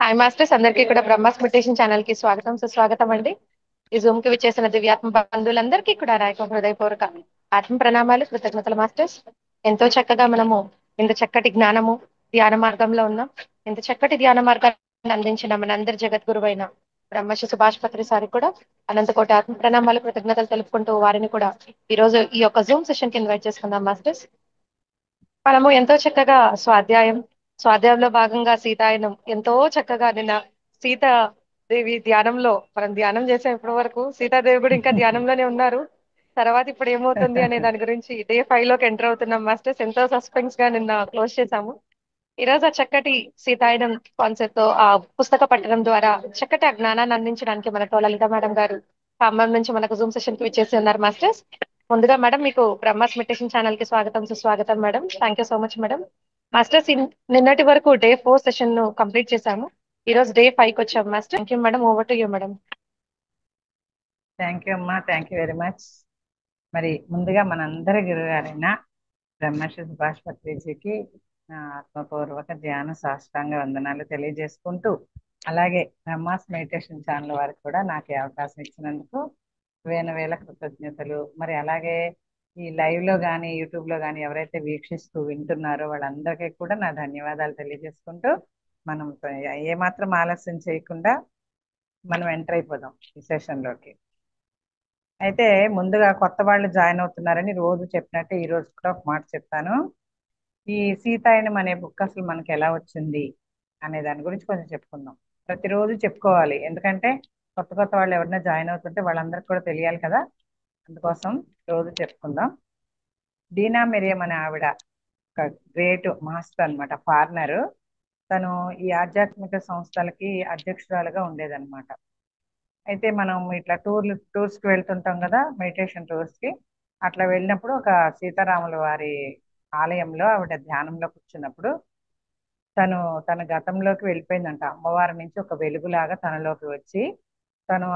Hi masters, అందరికీ కూడా Brahma's meditation channel కి స్వాగతం సుస్వాగతం అండి. ఈ జూమ్ కి విచ్చేసిన దివ్యాత్మ బంధువులందరికీ కూడా నా యొక్క హృదయపూర్వక ఆత్మ ప్రణామాలు, కృతజ్ఞతలు మాస్టర్స్. ఎంతో చక్కగా మనము ఇంత చక్కటి జ్ఞానము ధ్యాన మార్గంలో ఉన్నాం. ఇంత చక్కటి ధ్యాన మార్గాన్ని అందించిన మన అందరి జగద్గురువైన బ్రహ్మశ్రీ సుభాష్ పత్రి సారి కూడా అనంతకోటి ఆత్మ ప్రణామాలు, కృతజ్ఞతలు తెలుపుకుంటూ వారిని కూడా ఈ రోజు ఈ యొక్క జూమ్ సెషన్ కి ఇన్వైట్ చేసుకుందాం మాస్టర్స్. మనము ఎంతో చక్కగా స్వాధ్యాయంలో భాగంగా సీతాయనం ఎంతో చక్కగా నిన్న సీతాదేవి ధ్యానంలో మనం ధ్యానం చేసాం. ఇప్పటి వరకు సీతాదేవి కూడా ఇంకా ధ్యానంలోనే ఉన్నారు. తర్వాత ఇప్పుడు ఏమవుతుంది అనే దాని గురించి డే 5 లోకి ఎంటర్ అవుతున్నాం మాస్టర్స్. ఎంతో సస్పెన్స్ గా నిన్న క్లోజ్ చేసాము. ఈ రోజు ఆ చక్కటి సీతాయనం కాన్సెప్ట్ తో ఆ పుస్తక పఠనం ద్వారా చక్కటి ఆ జ్ఞానాన్ని అందించడానికి మనతో లలిత మేడం గారు ఖమ్మం నుంచి మనకు జూమ్ సెషన్ కి విచ్చేసి ఉన్నారు మాస్టర్స్. ముందుగా మేడం మీకు బ్రహ్మాస్ మెడిటేషన్ ఛానల్ కి స్వాగతం సుస్వాగతం madam. Thank you so much madam. Masters నిన్నటి వరకు డే 4 సెషన్ ను కంప్లీట్ చేశాము. ఈ రోజు డే 5 కి వచ్చాము master. Thank you madam. Over to you madam. Thank you అమ్మా, థ్యాంక్ యూ వెరీ మచ్. మరి ముందుగా మనందరి గురుగారైన బ్రహ్మశ్రీ సుభాష్ పత్రిజీకి ఆత్మపూర్వక ధ్యాన సాష్టాంగ వందనాలు తెలియజేసుకుంటూ, అలాగే బ్రహ్మాస్ మెడిటేషన్ ఛానల్ వారికి కూడా నాకు ఈ అవకాశం ఇచ్చినందుకు వేల కృతజ్ఞతలు. మరి అలాగే ఈ లైవ్ లో కానీ యూట్యూబ్ లో కానీ ఎవరైతే వీక్షిస్తూ వింటున్నారో వాళ్ళందరికీ కూడా నా ధన్యవాదాలు తెలియజేసుకుంటూ, మనం ఏమాత్రం ఆలస్యం చేయకుండా మనం ఎంటర్ అయిపోదాం ఈ సెషన్లోకి. అయితే ముందుగా కొత్త వాళ్ళు జాయిన్ అవుతున్నారని రోజు చెప్పినట్టు ఈ రోజు కూడా ఒక మాట చెప్తాను. ఈ సీతాయనం అనే బుక్ అసలు మనకి ఎలా వచ్చింది అనే దాని గురించి కొంచెం చెప్పుకుందాం. ప్రతిరోజు చెప్పుకోవాలి, ఎందుకంటే కొత్త కొత్త వాళ్ళు ఎవరైనా జాయిన్ అవుతుంటే వాళ్ళందరికీ కూడా తెలియాలి కదా. అందుకోసం రోజు చెప్పుకుందాం. దీనా మిరియం అనే ఆవిడ ఒక గ్రేట్ మాస్టర్ అనమాట, ఫారినర్. తను ఈ ఆధ్యాత్మిక సంస్థలకి అధ్యక్షురాలుగా ఉండేదన్నమాట. అయితే మనం ఇట్లా టూర్స్కి వెళ్తుంటాం కదా, మెడిటేషన్ టూర్స్కి. అట్లా వెళ్ళినప్పుడు ఒక సీతారాముల వారి ఆలయంలో ఆవిడ ధ్యానంలో కూర్చున్నప్పుడు తను తన గతంలోకి వెళ్ళిపోయిందంట. అమ్మవారి నుంచి ఒక వెలుగులాగా తనలోకి వచ్చి తను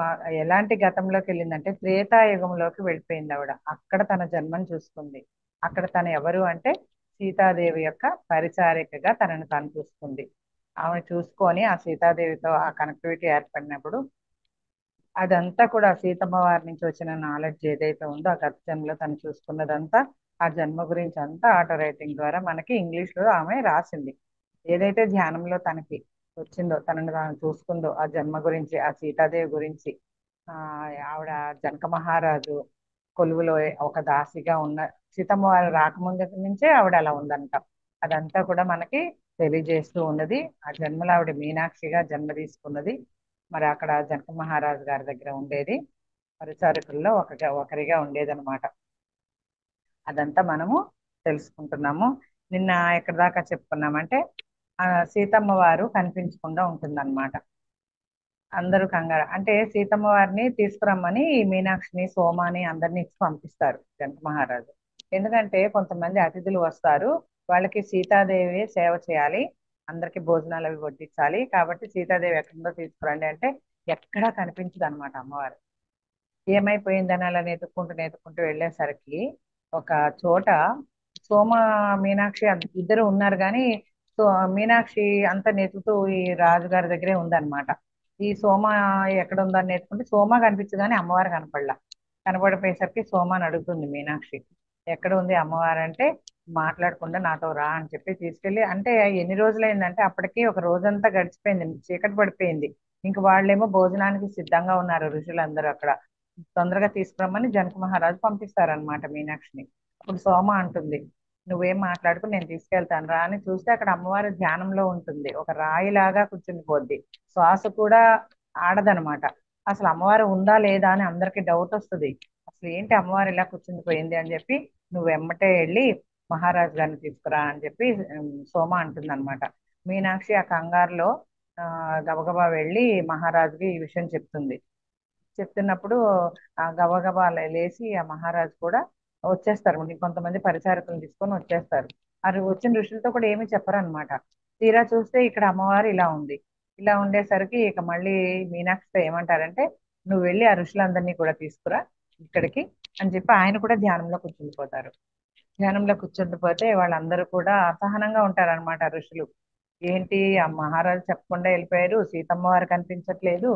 ఎలాంటి గతంలోకి వెళ్ళిందంటే త్రేతాయుగంలోకి వెళ్ళిపోయింది ఆవిడ. అక్కడ తన జన్మను చూసుకుంది. అక్కడ తను ఎవరు అంటే సీతాదేవి యొక్క పరిచారికగా తనను తాను చూసుకుంది. ఆమె చూసుకొని ఆ సీతాదేవితో ఆ కనెక్టివిటీ ఏర్పడినప్పుడు అదంతా కూడా సీతమ్మ వారి నుంచి వచ్చిన నాలెడ్జ్ ఏదైతే ఉందో ఆ గత జన్మలో తను చూసుకున్నదంతా, ఆ జన్మ గురించి అంతా ఆటో రైటింగ్ ద్వారా మనకి ఇంగ్లీష్ లో ఆమె రాసింది. ఏదైతే ధ్యానంలో తనకి వచ్చిందో, తనని తాను చూసుకుందో ఆ జన్మ గురించి, ఆ సీతాదేవి గురించి, ఆ ఆవిడ జనక మహారాజు కొలువులో ఒక దాసిగా ఉన్న సీతమ్మ వారు రాకముందు నుంచే ఆవిడ అలా ఉందంట. అదంతా కూడా మనకి తెలియజేస్తూ ఉన్నది. ఆ జన్మలో ఆవిడ మీనాక్షిగా జన్మ తీసుకున్నది. మరి అక్కడ జనక మహారాజు గారి దగ్గర ఉండేది, పరిచారకుల్లో ఒకరిగా ఉండేదన్నమాట. అదంతా మనము తెలుసుకుంటున్నాము. నిన్న ఎక్కడి దాకా చెప్పుకున్నామంటే సీతమ్మ వారు కనిపించకుండా ఉంటుందన్నమాట. అందరూ కంగారు అంటే సీతమ్మ వారిని తీసుకురమ్మని మీనాక్షిని సోమాని అందరినీ ఇచ్చి పంపిస్తారు జనక మహారాజు. ఎందుకంటే కొంతమంది అతిథులు వస్తారు, వాళ్ళకి సీతాదేవి సేవ చేయాలి, అందరికి భోజనాలు అవి వడ్డించాలి. కాబట్టి సీతాదేవి ఎక్కడుందో తీసుకురండి అంటే ఎక్కడా కనిపించదు అనమాట అమ్మవారు. ఏమైపోయిందని అలా నెతుక్కుంటూ వెళ్ళేసరికి ఒక చోట సోమ మీనాక్షి ఇద్దరు ఉన్నారు, కానీ సో మీనాక్షి అంతా నెతుకుతూ ఈ రాజుగారి దగ్గరే ఉందన్నమాట. ఈ సోమ ఎక్కడ ఉందని నెతుకుంటే సోమ కనిపించదు కానీ అమ్మవారు కనపడలా. కనపడిపోయేసరికి సోమని అడుగుతుంది మీనాక్షి, ఎక్కడ ఉంది అమ్మవారు అంటే, మాట్లాడకుండా నాతో రా అని చెప్పి తీసుకెళ్ళి, అంటే ఎన్ని రోజులైందంటే అప్పటికి ఒక రోజంతా గడిచిపోయింది, చీకటి పడిపోయింది. ఇంక వాళ్ళేమో భోజనానికి సిద్ధంగా ఉన్నారు ఋషులందరూ అక్కడ. తొందరగా తీసుకురమ్మని జనక మహారాజు పంపిస్తారనమాట మీనాక్షిని. అప్పుడు సోమ అంటుంది, నువ్వేం మాట్లాడుకుని నేను తీసుకెళ్తాను రా అని. చూస్తే అక్కడ అమ్మవారి ధ్యానంలో ఉంటుంది, ఒక రాయిలాగా కూర్చుని పోద్ది, శ్వాస కూడా ఆడదనమాట. అసలు అమ్మవారు ఉందా లేదా అని అందరికి డౌట్ వస్తుంది. అసలు ఏంటి అమ్మవారు ఇలా కూర్చుని పోయింది అని చెప్పి, నువ్వు వెమ్మటే వెళ్ళి మహారాజు గారిని తీసుకురా అని చెప్పి సోమ అంటుంది అనమాట. మీనాక్షి ఆ కంగారులో గబగబా వెళ్ళి మహారాజుకి ఈ విషయం చెప్తుంది. చెప్తున్నప్పుడు ఆ గబగబా లేచి ఆ మహారాజు కూడా వచ్చేస్తారు, కొంతమంది పరిచారకులను తీసుకొని వచ్చేస్తారు. అది వచ్చిన ఋషులతో కూడా ఏమీ చెప్పరనమాట. తీరా చూస్తే ఇక్కడ అమ్మవారు ఇలా ఉంది. ఇలా ఉండేసరికి ఇక మళ్ళీ మీనాక్షితో ఏమంటారంటే, నువ్వు వెళ్ళి ఆ ఋషులందరినీ కూడా తీసుకురా ఇక్కడికి అని చెప్పి ఆయన కూడా ధ్యానంలో కూర్చుండిపోతారు. ధ్యానంలో కూర్చుండిపోతే వాళ్ళందరూ కూడా అసహనంగా ఉంటారనమాట ఋషులు. ఏంటి ఆ మహారాజు చెప్పకుండా వెళ్ళిపోయారు, సీతమ్మ వారు కనిపించట్లేదు,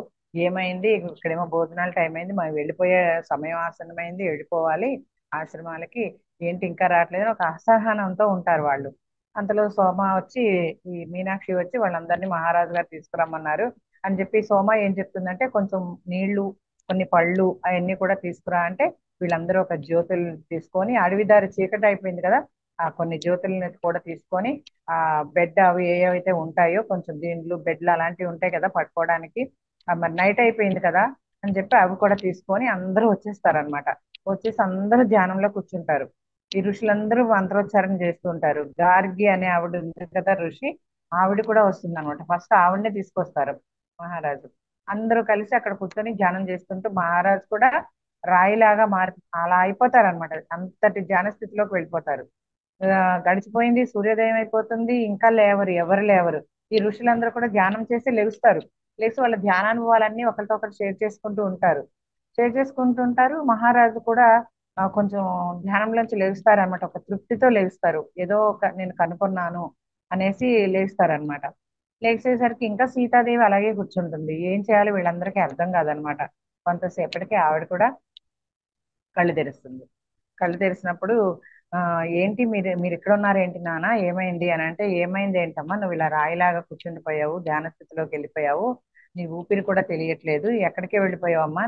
ఏమైంది, ఇక్కడేమో భోజనాల టైం అయింది, మనం వెళ్ళిపోయే సమయం ఆసన్నమైంది, వెళ్ళిపోవాలి ఆశ్రమాలకి, ఏంటి ఇంకా రావట్లేదు అని ఒక అసహనంతో ఉంటారు వాళ్ళు. అంతలో సోమ వచ్చి, ఈ మీనాక్షి వచ్చి వాళ్ళందరినీ మహారాజు గారు తీసుకురమ్మన్నారు అని చెప్పి, సోమ ఏం చెప్తుందంటే కొంచెం నీళ్లు, కొన్ని పళ్ళు అవన్నీ కూడా తీసుకురా అంటే, వీళ్ళందరూ ఒక జ్యోతులు తీసుకొని, అడవిదారి చీకటి అయిపోయింది కదా, ఆ కొన్ని జ్యోతులను కూడా తీసుకొని, ఆ బెడ్ అవి ఏవైతే ఉంటాయో కొంచెం దీంట్లో బెడ్లు అలాంటివి ఉంటాయి కదా పట్టుకోవడానికి, మరి నైట్ అయిపోయింది కదా అని చెప్పి అవి కూడా తీసుకొని అందరూ వచ్చేస్తారనమాట. వచ్చేసి అందరూ ధ్యానంలో కూర్చుంటారు. ఈ ఋషులందరూ మంత్రోచ్చారణ చేస్తూ ఉంటారు. గార్గి అనే ఆవిడ ఉంది కదా ఋషి, ఆవిడ కూడా వస్తుంది అనమాట. ఫస్ట్ ఆవిడనే తీసుకొస్తారు మహారాజు. అందరూ కలిసి అక్కడ కూర్చొని ధ్యానం చేసుకుంటూ, మహారాజు కూడా రాయిలాగా మారి అలా అయిపోతారు అనమాట, అంతటి ధ్యాన స్థితిలోకి వెళ్ళిపోతారు. గడిచిపోయింది, సూర్యోదయం అయిపోతుంది, ఇంకా లేవరు, ఎవరు లేవరు. ఈ ఋషులందరూ కూడా ధ్యానం చేసి లెగుస్తారు. లేచి వాళ్ళ ధ్యానానుభవాలన్నీ ఒకరితో ఒకరు షేర్ చేసుకుంటూ ఉంటారు. షేర్ చేసుకుంటూ ఉంటారు. మహారాజు కూడా కొంచెం ధ్యానంలోంచి లేస్తారు అనమాట, ఒక తృప్తితో లేస్తారు, ఏదో ఒక నేను కనుక్కున్నాను అనేసి లేస్తారనమాట. లేచేసరికి ఇంకా సీతాదేవి అలాగే కూర్చుంటుంది. ఏం చేయాలి వీళ్ళందరికీ అర్థం కాదనమాట. కొంతసేపటికి ఆవిడ కూడా కళ్ళు తెరుస్తుంది. కళ్ళు తెరిచినప్పుడు ఏంటి మీరు మీరు ఇక్కడ ఉన్నారు ఏంటి నాన్న, ఏమైంది అని అంటే, ఏమైంది ఏంటమ్మా, నువ్వు ఇలా రాయిలాగా కూర్చుండిపోయావు, ధ్యాన స్థితిలోకి వెళ్ళిపోయావు, నీ ఊపిరి కూడా తెలియట్లేదు, ఎక్కడికి వెళ్ళిపోయావమ్మా,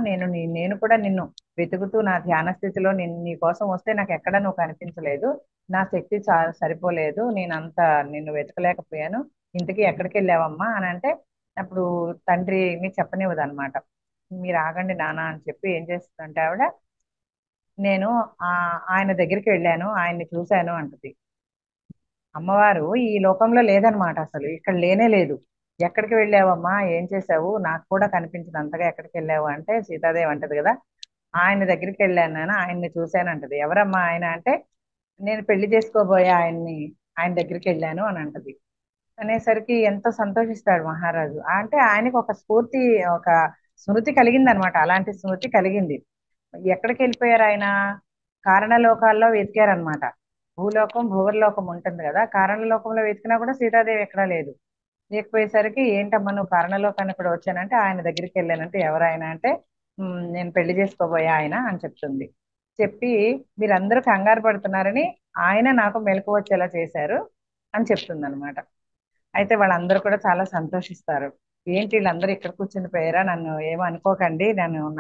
నేను కూడా నిన్ను వెతుకుతూ నా ధ్యాన స్థితిలో నీ కోసం వస్తే నాకు ఎక్కడ నువ్వు కనిపించలేదు, నా శక్తి సరిపోలేదు, నేను అంత నిన్ను వెతకలేకపోయాను, ఇంతకీ ఎక్కడికి వెళ్ళావమ్మా అని అంటే, అప్పుడు తండ్రిని చెప్పనివ్వదు అనమాట. మీరు ఆగండి నాన్న అని చెప్పి ఏం చేస్తుందంటే ఆవిడ, నేను ఆయన దగ్గరికి వెళ్ళాను, ఆయన్ని చూశాను అంటది. అమ్మవారు ఈ లోకంలో లేదనమాట, అసలు ఇక్కడ లేనే లేదు. ఎక్కడికి వెళ్ళావమ్మా, ఏం చేసావు, నాకు కూడా కనిపించింది అంతగా, ఎక్కడికి వెళ్ళావు అంటే సీతాదేవి అంటది కదా, ఆయన దగ్గరికి వెళ్ళాను నేను, ఆయన్ని చూశాను అంటది. ఎవరమ్మా ఆయన అంటే, నేను పెళ్లి చేసుకోబోయే ఆయన్ని, ఆయన దగ్గరికి వెళ్ళాను అని అంటది. అనేసరికి ఎంతో సంతోషిస్తాడు మహారాజు. అంటే ఆయనకు ఒక స్ఫూర్తి, ఒక స్మృతి కలిగింది అనమాట, అలాంటి స్మృతి కలిగింది. ఎక్కడికి వెళ్ళిపోయారు ఆయన, కారణలోకాల్లో వెతికారనమాట. భూలోకం భూవర్లోకం ఉంటుంది కదా, కారణలోకంలో వెతికినా కూడా సీతాదేవి ఎక్కడా లేదు. లేకపోయేసరికి ఏంటమ్మా నువ్వు కారణలోకానికి కూడా వచ్చానంటే, ఆయన దగ్గరికి వెళ్ళానంటే, ఎవరు ఆయన అంటే, నేను పెళ్లి చేసుకోబోయే ఆయన అని చెప్తుంది. చెప్పి మీరందరూ కంగారు పడుతున్నారని ఆయన నాకు మెలకు వచ్చేలా చేశారు అని చెప్తుంది అనమాట. అయితే వాళ్ళందరూ కూడా చాలా సంతోషిస్తారు. ఏంటి వీళ్ళందరూ ఇక్కడ కూర్చుని పోయారా, నన్ను ఏమో అనుకోకండి,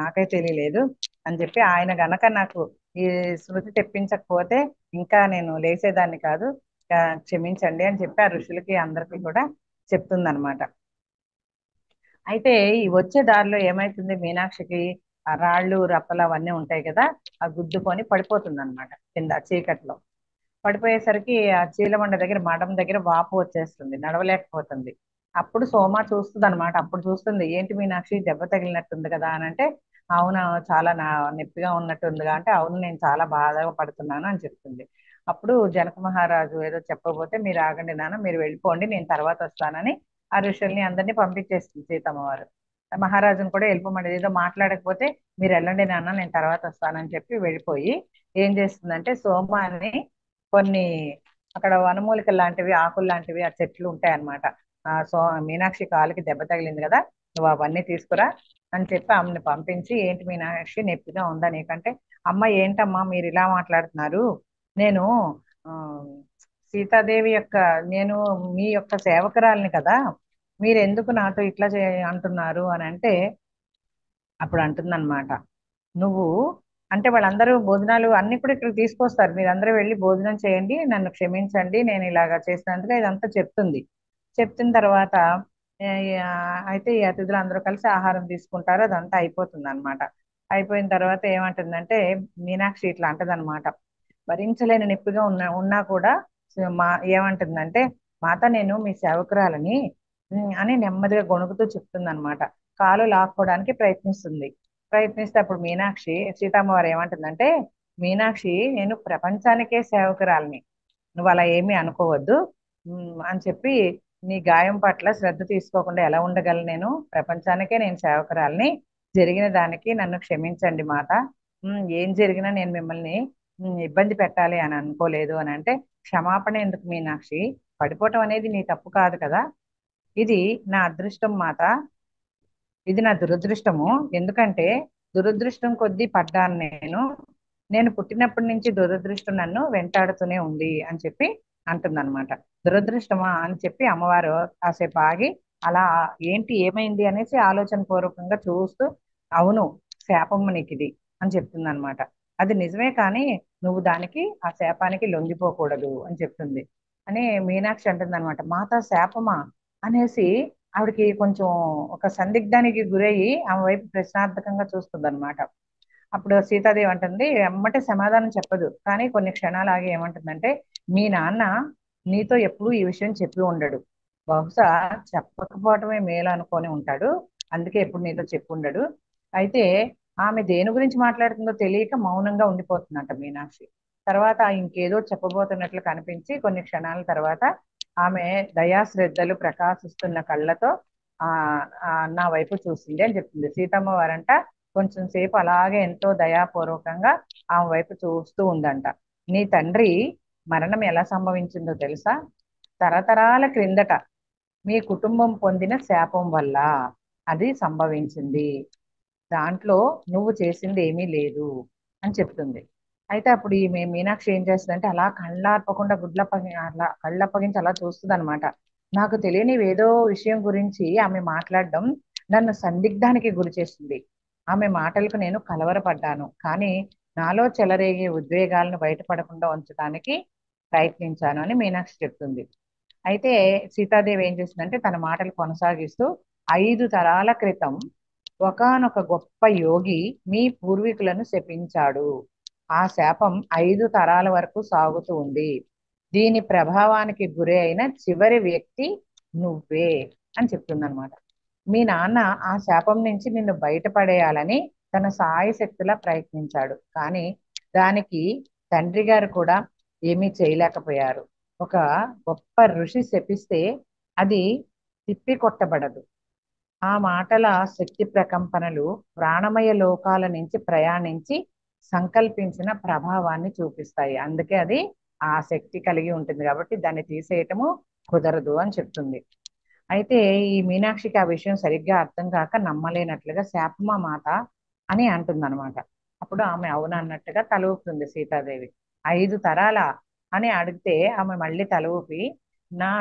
నాకే తెలియలేదు అని చెప్పి, ఆయన గనక నాకు ఈ శృతి తెప్పించకపోతే ఇంకా నేను లేచేదాన్ని కాదు, క్షమించండి అని చెప్పి ఆ ఋషులకి అందరికీ కూడా చెప్తుందన్నమాట. అయితే ఈ వచ్చే దారిలో ఏమైతుంది, మీనాక్షికి ఆ రాళ్ళు రప్పలు అవన్నీ ఉంటాయి కదా, ఆ గుద్దుకొని పడిపోతుంది అనమాట కింద చీకట్లో. పడిపోయేసరికి ఆ చీలమండ దగ్గర, మడం దగ్గర వాపు వచ్చేస్తుంది, నడవలేకపోతుంది. అప్పుడు సోమ చూస్తుంది అనమాట. అప్పుడు చూస్తుంది, ఏంటి మీనాక్షి దెబ్బ తగిలినట్టుంది కదా అని అంటే, అవును చాలా నొప్పిగా ఉన్నట్టుందిగా అంటే, అవును నేను చాలా బాధగా పడుతున్నాను అని చెప్తుంది. అప్పుడు జనక మహారాజు ఏదో చెప్పబోతే, మీరు ఆగండి నాన్న, మీరు వెళ్ళిపోండి, నేను తర్వాత వస్తానని ఆ ఋషుల్ని అందరినీ పంపించేస్తుంది సీతమ్మ వారు. మహారాజును కూడా వెళ్ళిపోమండి, ఏదో మాట్లాడకపోతే మీరు వెళ్ళండి నాన్న, నేను తర్వాత వస్తానని చెప్పి వెళ్ళిపోయి ఏం చేస్తుందంటే, సోమాని కొన్ని అక్కడ వనమూలికలు లాంటివి, ఆకులు లాంటివి, ఆ చెట్లు ఉంటాయి అన్నమాట. మీనాక్షి కాలుకి దెబ్బ తగిలింది కదా, నువ్వు అవన్నీ తీసుకురా అని చెప్పి ఆమెను పంపించి, ఏంటి మీనాక్షి నొప్పిగా ఉందా నీకంటే, అమ్మ ఏంటమ్మా మీరు ఇలా మాట్లాడుతున్నారు, నేను ఆ, సీతాదేవి యొక్క, నేను మీ యొక్క సేవకురాలిని కదా, మీరు ఎందుకు నాతో ఇట్లా అంటున్నారు అని అంటే, అప్పుడు అంటుందన్నమాట, నువ్వు అంటే వాళ్ళందరూ భోజనాలు అన్ని కూడా ఇక్కడ తీసుకొస్తారు, మీరందరూ వెళ్ళి భోజనం చేయండి, నన్ను క్షమించండి నేను ఇలాగా చేసినందుకు, ఇదంతా చెప్తుంది. చెప్పిన తర్వాత ఏ, ఆ, అయితే ఈ అతిథులు అందరూ కలిసి ఆహారం తీసుకుంటారు, అదంతా అయిపోతుంది అనమాట. అయిపోయిన తర్వాత ఏమంటుందంటే, మీనాక్షి ఇట్లా అంటదనమాట, భరించలేని నొప్పిగా ఉన్నా కూడా మా ఏమంటుందంటే, మాత నేను మీ సేవకురాలని అని నెమ్మదిగా గొణుకుతూ చెప్తుంది అనమాట. కాలు లాక్కోవడానికి ప్రయత్నిస్తుంది. ప్రయత్నిస్తే అప్పుడు మీనాక్షి, సీతమ్మవారు ఏమంటుందంటే, మీనాక్షి నేను ప్రపంచానికే సేవకురాలిని, నువ్వు అలా ఏమీ అనుకోవద్దు అని చెప్పి, నీ గాయం పట్ల శ్రద్ధ తీసుకోకుండా ఎలా ఉండగలను, నేను ప్రపంచానికే నేను సేవకురాలిని, జరిగిన దానికి నన్ను క్షమించండి మాత, ఏం జరిగినా నేను మిమ్మల్ని ఇబ్బంది పెట్టాలి అని అనుకోలేదు అని అంటే, క్షమాపణ ఎందుకు మీనాక్షి, పడిపోవటం అనేది నీ తప్పు కాదు కదా, ఇది నా అదృష్టం మాత, ఇది నా దురదృష్టము. ఎందుకంటే దురదృష్టం కొద్దీ పడ్డాను నేను. నేను పుట్టినప్పటి నుంచి దురదృష్టం నన్ను వెంటాడుతూనే ఉంది అని చెప్పి అంటుందన్నమాట. దురదృష్టమా అని చెప్పి అమ్మవారు కాసేపు ఆగి అలా ఏంటి ఏమైంది అనేసి ఆలోచన పూర్వకంగా చూస్తూ, అవును శాపము నీకు ఇది అని చెప్తుంది అనమాట. అది నిజమే కానీ నువ్వు దానికి ఆ శాపానికి లొంగిపోకూడదు అని చెప్తుంది. అని మీనాక్షి అంటుంది అనమాట. మాతా శాపమా అనేసి ఆవిడకి కొంచెం ఒక సందిగ్ధానికి గురయ్యి ఆమె వైపు ప్రశ్నార్థకంగా చూస్తుంది అనమాట. అప్పుడు సీతాదేవి అంటుంది, ఎమ్మటే సమాధానం చెప్పదు కానీ కొన్ని క్షణాలు ఆగి ఏమంటుందంటే, మీ నాన్న నీతో ఎప్పుడూ ఈ విషయం చెప్పి ఉండడు, బహుశా చెప్పకపోవటమే మేలు అనుకొని ఉంటాడు, అందుకే ఎప్పుడు నీతో చెప్పి ఉండడు. అయితే ఆమె దేని గురించి మాట్లాడుతుందో తెలియక మౌనంగా ఉండిపోతుందంట మీనాక్షి. తర్వాత ఇంకేదో చెప్పబోతున్నట్లు కనిపించి కొన్ని క్షణాల తర్వాత ఆమె దయాశ్రద్ధలు ప్రకాశిస్తున్న కళ్ళతో ఆ నా వైపు చూసింది అని చెప్తుంది. సీతమ్మ వారంట కొంచెం సేపు అలాగే ఎంతో దయాపూర్వకంగా ఆమె వైపు చూస్తూ ఉందంట. నీ తండ్రి మరణం ఎలా సంభవించిందో తెలుసా? తరతరాల క్రిందట మీ కుటుంబం పొందిన శాపం వల్ల అది సంభవించింది, దాంట్లో నువ్వు చేసింది ఏమీ లేదు అని చెప్తుంది. అయితే అప్పుడు ఈ మీనాక్షి ఏం చేస్తుందంటే అలా కళ్ళార్పకుండా అలా కళ్ళప్పగించి అలా చూస్తుంది అనమాట. నాకు తెలియని ఏదో విషయం గురించి ఆమె మాట్లాడడం నన్ను సందిగ్ధానికి గురి చేస్తుంది. ఆమె మాటలకు నేను కలవరపడ్డాను కానీ నాలో చెలరేగే ఉద్వేగాలను బయటపడకుండా ఉంచడానికి ప్రయత్నించాను అని మీనాక్షి చెప్తుంది. అయితే సీతాదేవి ఏం చేస్తుందంటే తన మాటలు కొనసాగిస్తూ, 5 తరాల క్రితం ఒకానొక గొప్ప యోగి మీ పూర్వీకులను శపించాడు. ఆ శాపం 5 తరాల వరకు సాగుతూ ఉంది. దీని ప్రభావానికి గురి అయిన చివరి వ్యక్తి నువ్వే అని చెప్తుందనమాట. మీ నాన్న ఆ శాపం నుంచి నిన్ను బయటపడేయాలని తన సాయశక్తులా ప్రయత్నించాడు కానీ దానికి తండ్రి గారు కూడా ఏమీ చేయలేకపోయారు. ఒక గొప్ప ఋషి శపిస్తే అది తిప్పి కొట్టబడదు. ఆ మాటల శక్తి ప్రకంపనలు ప్రాణమయ లోకాల నుంచి ప్రయాణించి సంకల్పించిన ప్రభావాన్ని చూపిస్తాయి. అందుకే అది ఆ శక్తి కలిగి ఉంటుంది కాబట్టి దాన్ని తీసేయటము కుదరదు అని చెప్తుంది. అయితే ఈ మీనాక్షికి ఆ విషయం సరిగ్గా అర్థం కాక నమ్మలేనట్లుగా శాపమా మాత అని అంటుందన్నమాట. అప్పుడు ఆమె అవును అన్నట్టుగా తల ఊపుతుంది సీతాదేవి. 5 తరాల అని అడిగితే ఆమె మళ్ళీ తల ఊపి, నా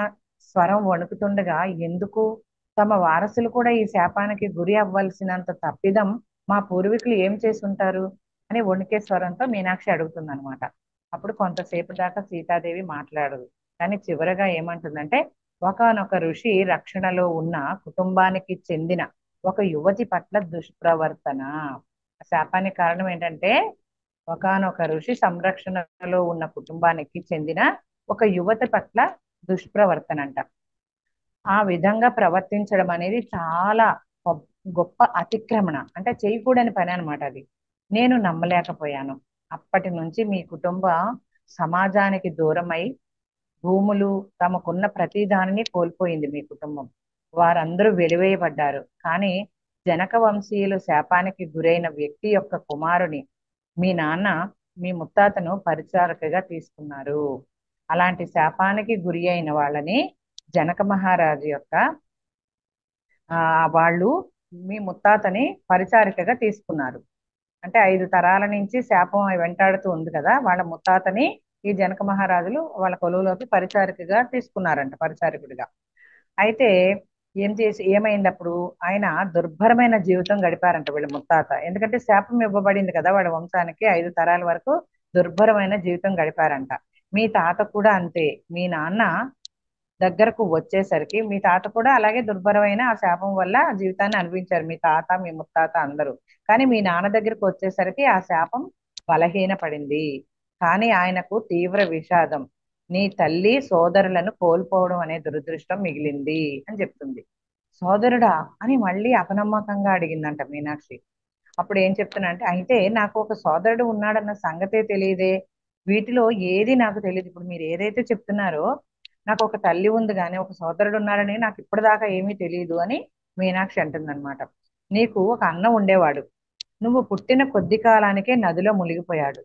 స్వరం వణుకుతుండగా ఎందుకు, తమ వారసులు కూడా ఈ శాపానికి గురి అవ్వాల్సినంత తప్పిదం మా పూర్వీకులు ఏం చేసి ఉంటారు అని వణికే స్వరంతో మీనాక్షి అడుగుతుంది అనమాట. అప్పుడు కొంతసేపు దాకా సీతాదేవి మాట్లాడదు కానీ చివరగా ఏమంటుందంటే, ఒకానొక ఋషి రక్షణలో ఉన్న కుటుంబానికి చెందిన ఒక యువతి పట్ల దుష్ప్రవర్తన. శాపానికి కారణం ఏంటంటే ఒకానొక ఋషి సంరక్షణలో ఉన్న కుటుంబానికి చెందిన ఒక యువతి పట్ల దుష్ప్రవర్తన అంట. ఆ విధంగా ప్రవర్తించడం అనేది చాలా గొప్ప అతిక్రమణ, అంటే చేయకూడని పని అనమాట అది. నేను నమ్మలేకపోయాను. అప్పటి నుంచి మీ కుటుంబ సమాజానికి దూరమై భూములు తమకున్న ప్రతి దానిని కోల్పోయింది మీ కుటుంబం. వారందరూ వెలివేయబడ్డారు కానీ జనక వంశీయులు శాపానికి గురైన వ్యక్తి యొక్క కుమారుని మీ నాన్న మీ ముత్తాతను పరిచారకగా తీసుకున్నారు. అలాంటి శాపానికి గురి అయిన వాళ్ళని జనక మహారాజు యొక్క వాళ్ళు మీ ముత్తాతని పరిచారికగా తీసుకున్నారు. అంటే 5 తరాల నుంచి శాపం వెంటాడుతూ ఉంది కదా, వాళ్ళ ముత్తాతని ఈ జనక మహారాజులు వాళ్ళ కొలువులోకి పరిచారికగా తీసుకున్నారంట, పరిచారికుడిగా. అయితే ఏమైంది అప్పుడు, ఆయన దుర్భరమైన జీవితం గడిపారంట వీళ్ళ ముత్తాత. ఎందుకంటే శాపం ఇవ్వబడింది కదా వాళ్ళ వంశానికి, 5 తరాల వరకు దుర్భరమైన జీవితం గడిపారంట. మీ తాత కూడా అంతే. మీ నాన్న దగ్గరకు వచ్చేసరికి మీ తాత కూడా అలాగే దుర్భరమైన ఆ శాపం వల్ల జీవితాన్ని అనుభవించారు, మీ తాత మీ ముత్తాత అందరూ. కానీ మీ నాన్న దగ్గరకు వచ్చేసరికి ఆ శాపం బలహీన పడింది. కానీ ఆయనకు తీవ్ర విషాదం, నీ తల్లి సోదరులను కోల్పోవడం అనే దురదృష్టం మిగిలింది అని చెప్తుంది. సోదరుడా అని మళ్ళీ అపనమ్మకంగా అడిగిందంట మీనాక్షి. అప్పుడు ఏం చెప్తున్నా అంటే, అయితే నాకు ఒక సోదరుడు ఉన్నాడన్న సంగతే తెలియదే, వీటిలో ఏది నాకు తెలియదు. ఇప్పుడు మీరు ఏదైతే చెప్తున్నారో నాకు ఒక తల్లి ఉంది కానీ ఒక సోదరుడు ఉన్నాడని నాకు ఇప్పటిదాకా ఏమీ తెలియదు అని మీనాక్షి అంటుందన్నమాట. నీకు ఒక అన్న ఉండేవాడు, నువ్వు పుట్టిన కొద్ది కాలానికే నదిలో మునిగిపోయాడు.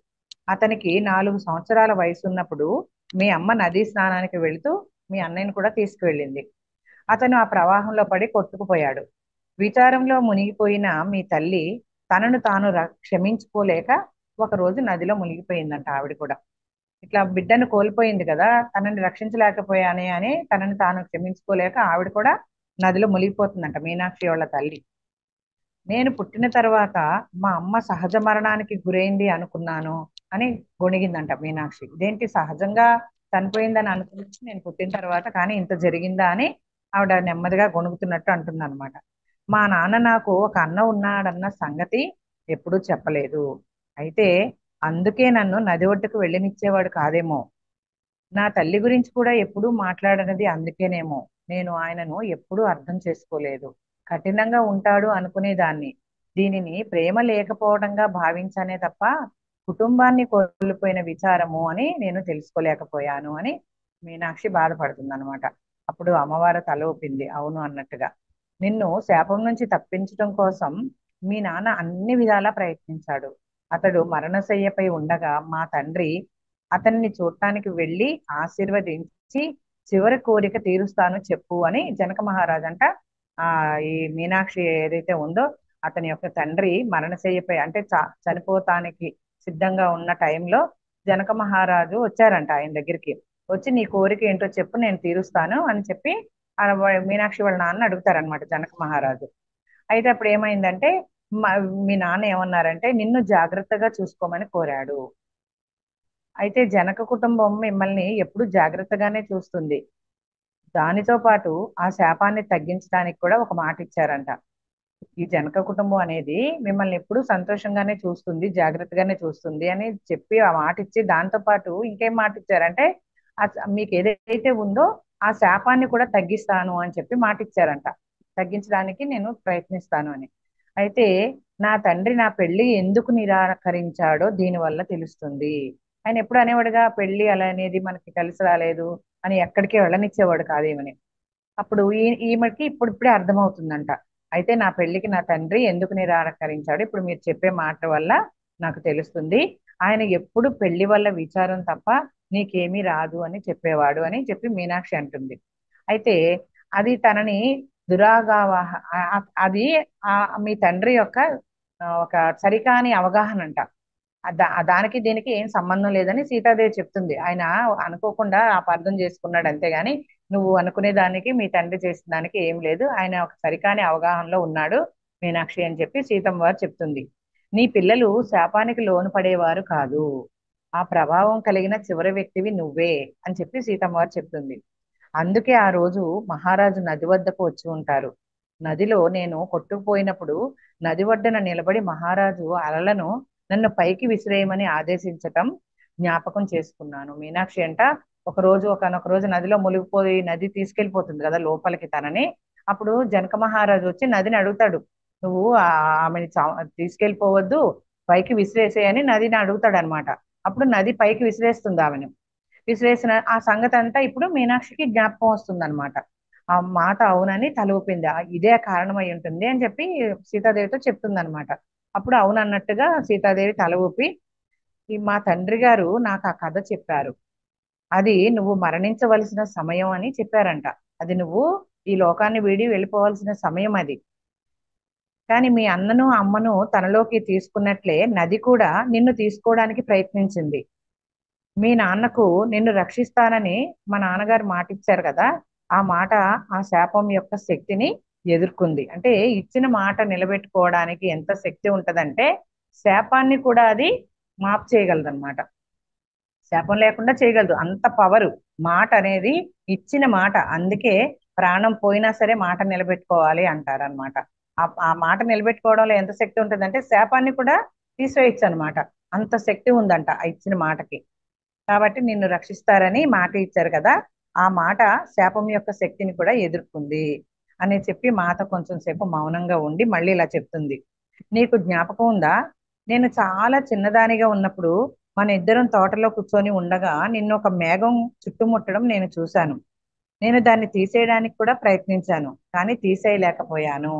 అతనికి 4 సంవత్సరాల వయసు ఉన్నప్పుడు మీ అమ్మ నదీ స్నానానికి వెళుతూ మీ అన్నయ్యని కూడా తీసుకువెళ్ళింది. అతను ఆ ప్రవాహంలో పడి కొట్టుకుపోయాడు. విచారంలో మునిగిపోయిన మీ తల్లి తనను తాను క్షమించుకోలేక ఒక రోజు నదిలో మునిగిపోయిందంట ఆవిడ కూడా. ఇట్లా బిడ్డను కోల్పోయింది కదా, తనని రక్షించలేకపోయానే అని తనని తాను క్షమించుకోలేక ఆవిడ కూడా నదిలో మునిగిపోతుందంట మీనాక్షి వాళ్ళ తల్లి. నేను పుట్టిన తర్వాత మా అమ్మ సహజ మరణానికి గురైంది అనుకున్నాను అని గొణిగిందంట మీనాక్షి. ఇదేంటి సహజంగా చనిపోయిందని అనుకోవచ్చు నేను పుట్టిన తర్వాత, కానీ ఇంత జరిగిందా అని ఆవిడ నెమ్మదిగా గొణుగుతున్నట్టు అంటుంది అనమాట. మా నాన్న నాకు ఒక అన్న ఉన్నాడన్న సంగతి ఎప్పుడూ చెప్పలేదు. అయితే అందుకే నన్ను నది ఒడ్డుకు వెళ్ళనిచ్చేవాడు కాదేమో. నా తల్లి గురించి కూడా ఎప్పుడూ మాట్లాడనది అందుకేనేమో. నేను ఆయనను ఎప్పుడూ అర్థం చేసుకోలేదు. కఠినంగా ఉంటాడు అనుకునేదాన్ని. దీనిని ప్రేమ లేకపోవడంగా భావించానే తప్ప కుటుంబాన్ని కోల్పోయిన విచారము అని నేను తెలుసుకోలేకపోయాను అని మీనాక్షి బాధపడుతుంది అనమాట. అప్పుడు అమ్మవారు తల ఊపింది అవును అన్నట్టుగా. నిన్ను శాపం నుంచి తప్పించడం కోసం మీ నాన్న అన్ని విధాలా ప్రయత్నించాడు. అతడు మరణశయ్యపై ఉండగా మా తండ్రి అతన్ని చూడటానికి వెళ్ళి ఆశీర్వదించి చివరి కోరిక తీరుస్తాను చెప్పు అని జనక మహారాజు అంట ఆ ఈ మీనాక్షి ఏదైతే ఉందో అతని యొక్క తండ్రి మరణశయ్యపై అంటే చనిపోతానికి సిద్ధంగా ఉన్న టైంలో జనక మహారాజు వచ్చారంట ఆయన దగ్గరికి. వచ్చి నీ కోరిక ఏంటో చెప్పు నేను తీరుస్తాను అని చెప్పి మీనాక్షి వాళ్ళ నాన్న అడుగుతారనమాట జనక మహారాజు. అయితే అప్పుడు ఏమైందంటే మీ నాన్న ఏమన్నారంటే నిన్ను జాగ్రత్తగా చూసుకోమని కోరాడు. అయితే జనక కుటుంబం మిమ్మల్ని ఎప్పుడు జాగ్రత్తగానే చూస్తుంది. దానితో పాటు ఆ శాపాన్ని తగ్గించడానికి కూడా ఒక మాట ఇచ్చారంట. ఈ జనక కుటుంబం అనేది మిమ్మల్ని ఎప్పుడు సంతోషంగానే చూస్తుంది, జాగ్రత్తగానే చూస్తుంది అని చెప్పి ఆ మాట ఇచ్చి దాంతో పాటు ఇంకేం మాట ఇచ్చారంటే మీకు ఏదైతే ఉందో ఆ శాపాన్ని కూడా తగ్గిస్తాను అని చెప్పి మాట ఇచ్చారంట. తగ్గించడానికి నేను ప్రయత్నిస్తాను అని. అయితే నా తండ్రి నా పెళ్లి ఎందుకు నిరాకరించాడో దీనివల్ల తెలుస్తుంది. ఆయన ఎప్పుడు అనేవాడుగా పెళ్లి అలా అనేది మనకి కలిసి రాలేదు అని ఎక్కడికి వెళ్ళనిచ్చేవాడు కాదు ఈమెని. అప్పుడు ఈమెకి ఇప్పుడిప్పుడే అర్థమవుతుందంట. అయితే నా పెళ్లికి నా తండ్రి ఎందుకు నిరాకరించాడు ఇప్పుడు మీరు చెప్పే మాట వల్ల నాకు తెలుస్తుంది. ఆయన ఎప్పుడు పెళ్లి వల్ల విచారం తప్ప నీకేమీ రాదు అని చెప్పేవాడు అని చెప్పి మీనాక్షి అంటుంది. అయితే అది తనని దురాగావాహ అది మీ తండ్రి యొక్క ఒక సరికాని అవగాహన అంట. దానికి దీనికి ఏం సంబంధం లేదని సీతాదేవి చెప్తుంది. ఆయన అనుకోకుండా అపార్థం చేసుకున్నాడు అంతేగాని నువ్వు అనుకునే దానికి మీ తండ్రి చేసిన దానికి ఏం లేదు, ఆయన ఒక సరికాని అవగాహనలో ఉన్నాడు మీనాక్షి అని చెప్పి సీతమ్మ వారు చెప్తుంది. నీ పిల్లలు శాపానికి లోను పడేవారు కాదు, ఆ ప్రభావం కలిగిన చివరి వ్యక్తివి నువ్వే అని చెప్పి సీతమ్మ వారు చెప్తుంది. అందుకే ఆ రోజు మహారాజు నది వద్దకు వచ్చి ఉంటారు. నదిలో నేను కొట్టుకుపోయినప్పుడు నది ఒడ్డున నిలబడి మహారాజు అలలను నన్ను పైకి విసిరేయమని ఆదేశించటం జ్ఞాపకం చేసుకున్నాను. మీనాక్షి అంట ఒకనొక రోజు నదిలో మునిగిపోయి నది తీసుకెళ్లిపోతుంది కదా లోపలికి తనని. అప్పుడు జనక మహారాజు వచ్చి నదిని అడుగుతాడు, నువ్వు ఆమెని తీసుకెళ్లిపోవద్దు, పైకి విసిరేసేయని నదిని అడుగుతాడు అనమాట. అప్పుడు నది పైకి విసిరేస్తుంది ఆమెను. విసిరేసిన ఆ సంగతి అంతా ఇప్పుడు మీనాక్షికి జ్ఞాపకం వస్తుంది అనమాట. ఆ మాట అవునని తల ఊపింది. ఇదే కారణమై ఉంటుంది అని చెప్పి సీతాదేవితో చెప్తుంది అనమాట. అప్పుడు అవునన్నట్టుగా సీతాదేవి తల ఊపి మా తండ్రి గారు నాకు ఆ కథ చెప్పారు. అది నువ్వు మరణించవలసిన సమయం అని చెప్పారంట. అది నువ్వు ఈ లోకాన్ని వీడి వెళ్ళిపోవాల్సిన సమయం అది. కానీ మీ అన్నను అమ్మను తనలోకి తీసుకున్నట్లే నది కూడా నిన్ను తీసుకోవడానికి ప్రయత్నించింది. మీ నాన్నకు నిన్ను రక్షిస్తానని మా నాన్నగారు మాట ఇచ్చారు కదా, ఆ మాట ఆ శాపం యొక్క శక్తిని ఎదుర్కొంది. అంటే ఇచ్చిన మాట నిలబెట్టుకోవడానికి ఎంత శక్తి ఉంటదంటే శాపాన్ని కూడా అది మాఫ్ చేయగలదు అనమాట. శాపం లేకుండా చేయగలదు, అంత పవరు మాట అనేది. ఇచ్చిన మాట, అందుకే ప్రాణం పోయినా సరే మాట నిలబెట్టుకోవాలి అంటారనమాట. ఆ మాట నిలబెట్టుకోవడంలో ఎంత శక్తి ఉంటుందంటే శాపాన్ని కూడా తీసివేయచ్చు అనమాట. అంత శక్తి ఉందంట ఆ ఇచ్చిన మాటకి. కాబట్టి నిన్ను రక్షిస్తారని మాట ఇచ్చారు కదా, ఆ మాట శాపం యొక్క శక్తిని కూడా ఎదుర్కొంది అని చెప్పి మాత కొంచెం సేపు మౌనంగా ఉండి మళ్ళీ ఇలా చెప్తుంది. నీకు జ్ఞాపకం ఉందా, నేను చాలా చిన్నదానిగా ఉన్నప్పుడు మన ఇద్దరం తోటలో కూర్చొని ఉండగా నిన్ను ఒక మేఘం చుట్టుముట్టడం నేను చూశాను. నేను దాన్ని తీసేయడానికి కూడా ప్రయత్నించాను కానీ తీసేయలేకపోయాను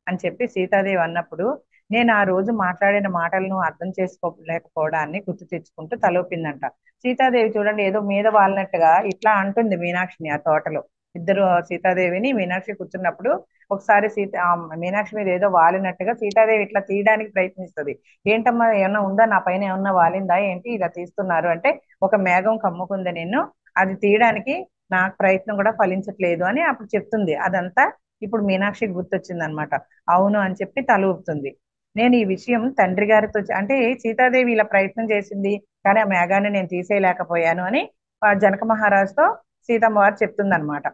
అని చెప్పి సీతాదేవి అన్నప్పుడు నేను ఆ రోజు మాట్లాడిన మాటలను అర్థం చేసుకోలేకపోవడాన్ని గుర్తు తెచ్చుకుంటూ తలూపిందంట. సీతాదేవి చూడండి ఏదో మీద వాలినట్టుగా ఇట్లా అంటుంది మీనాక్షిని ఆ తోటలో. ఇద్దరు సీతాదేవిని మీనాక్షి కూర్చున్నప్పుడు ఒకసారి మీనాక్షి మీద ఏదో వాలినట్టుగా సీతాదేవి ఇట్లా తీయడానికి ప్రయత్నిస్తుంది. ఏంటమ్మా ఏమన్నా ఉందా, నా పైన ఏమన్నా వాలిందా ఏంటి ఇలా తీస్తున్నారు అంటే, ఒక మేఘం కమ్ముకుంది నిన్ను, అది తీయడానికి నాకు ప్రయత్నం కూడా ఫలించట్లేదు అని అప్పుడు చెప్తుంది. అదంతా ఇప్పుడు మీనాక్షికి గుర్తొచ్చింది అనమాట. అవును అని చెప్పి తల ఊపుతుంది. నేను ఈ విషయం తండ్రి గారితో అంటే సీతాదేవి ఇలా ప్రయత్నం చేసింది కానీ ఆ మేఘాన్ని నేను తీసేయలేకపోయాను అని జనక మహారాజుతో సీతమ్మ వారు చెప్తుందన్నమాట.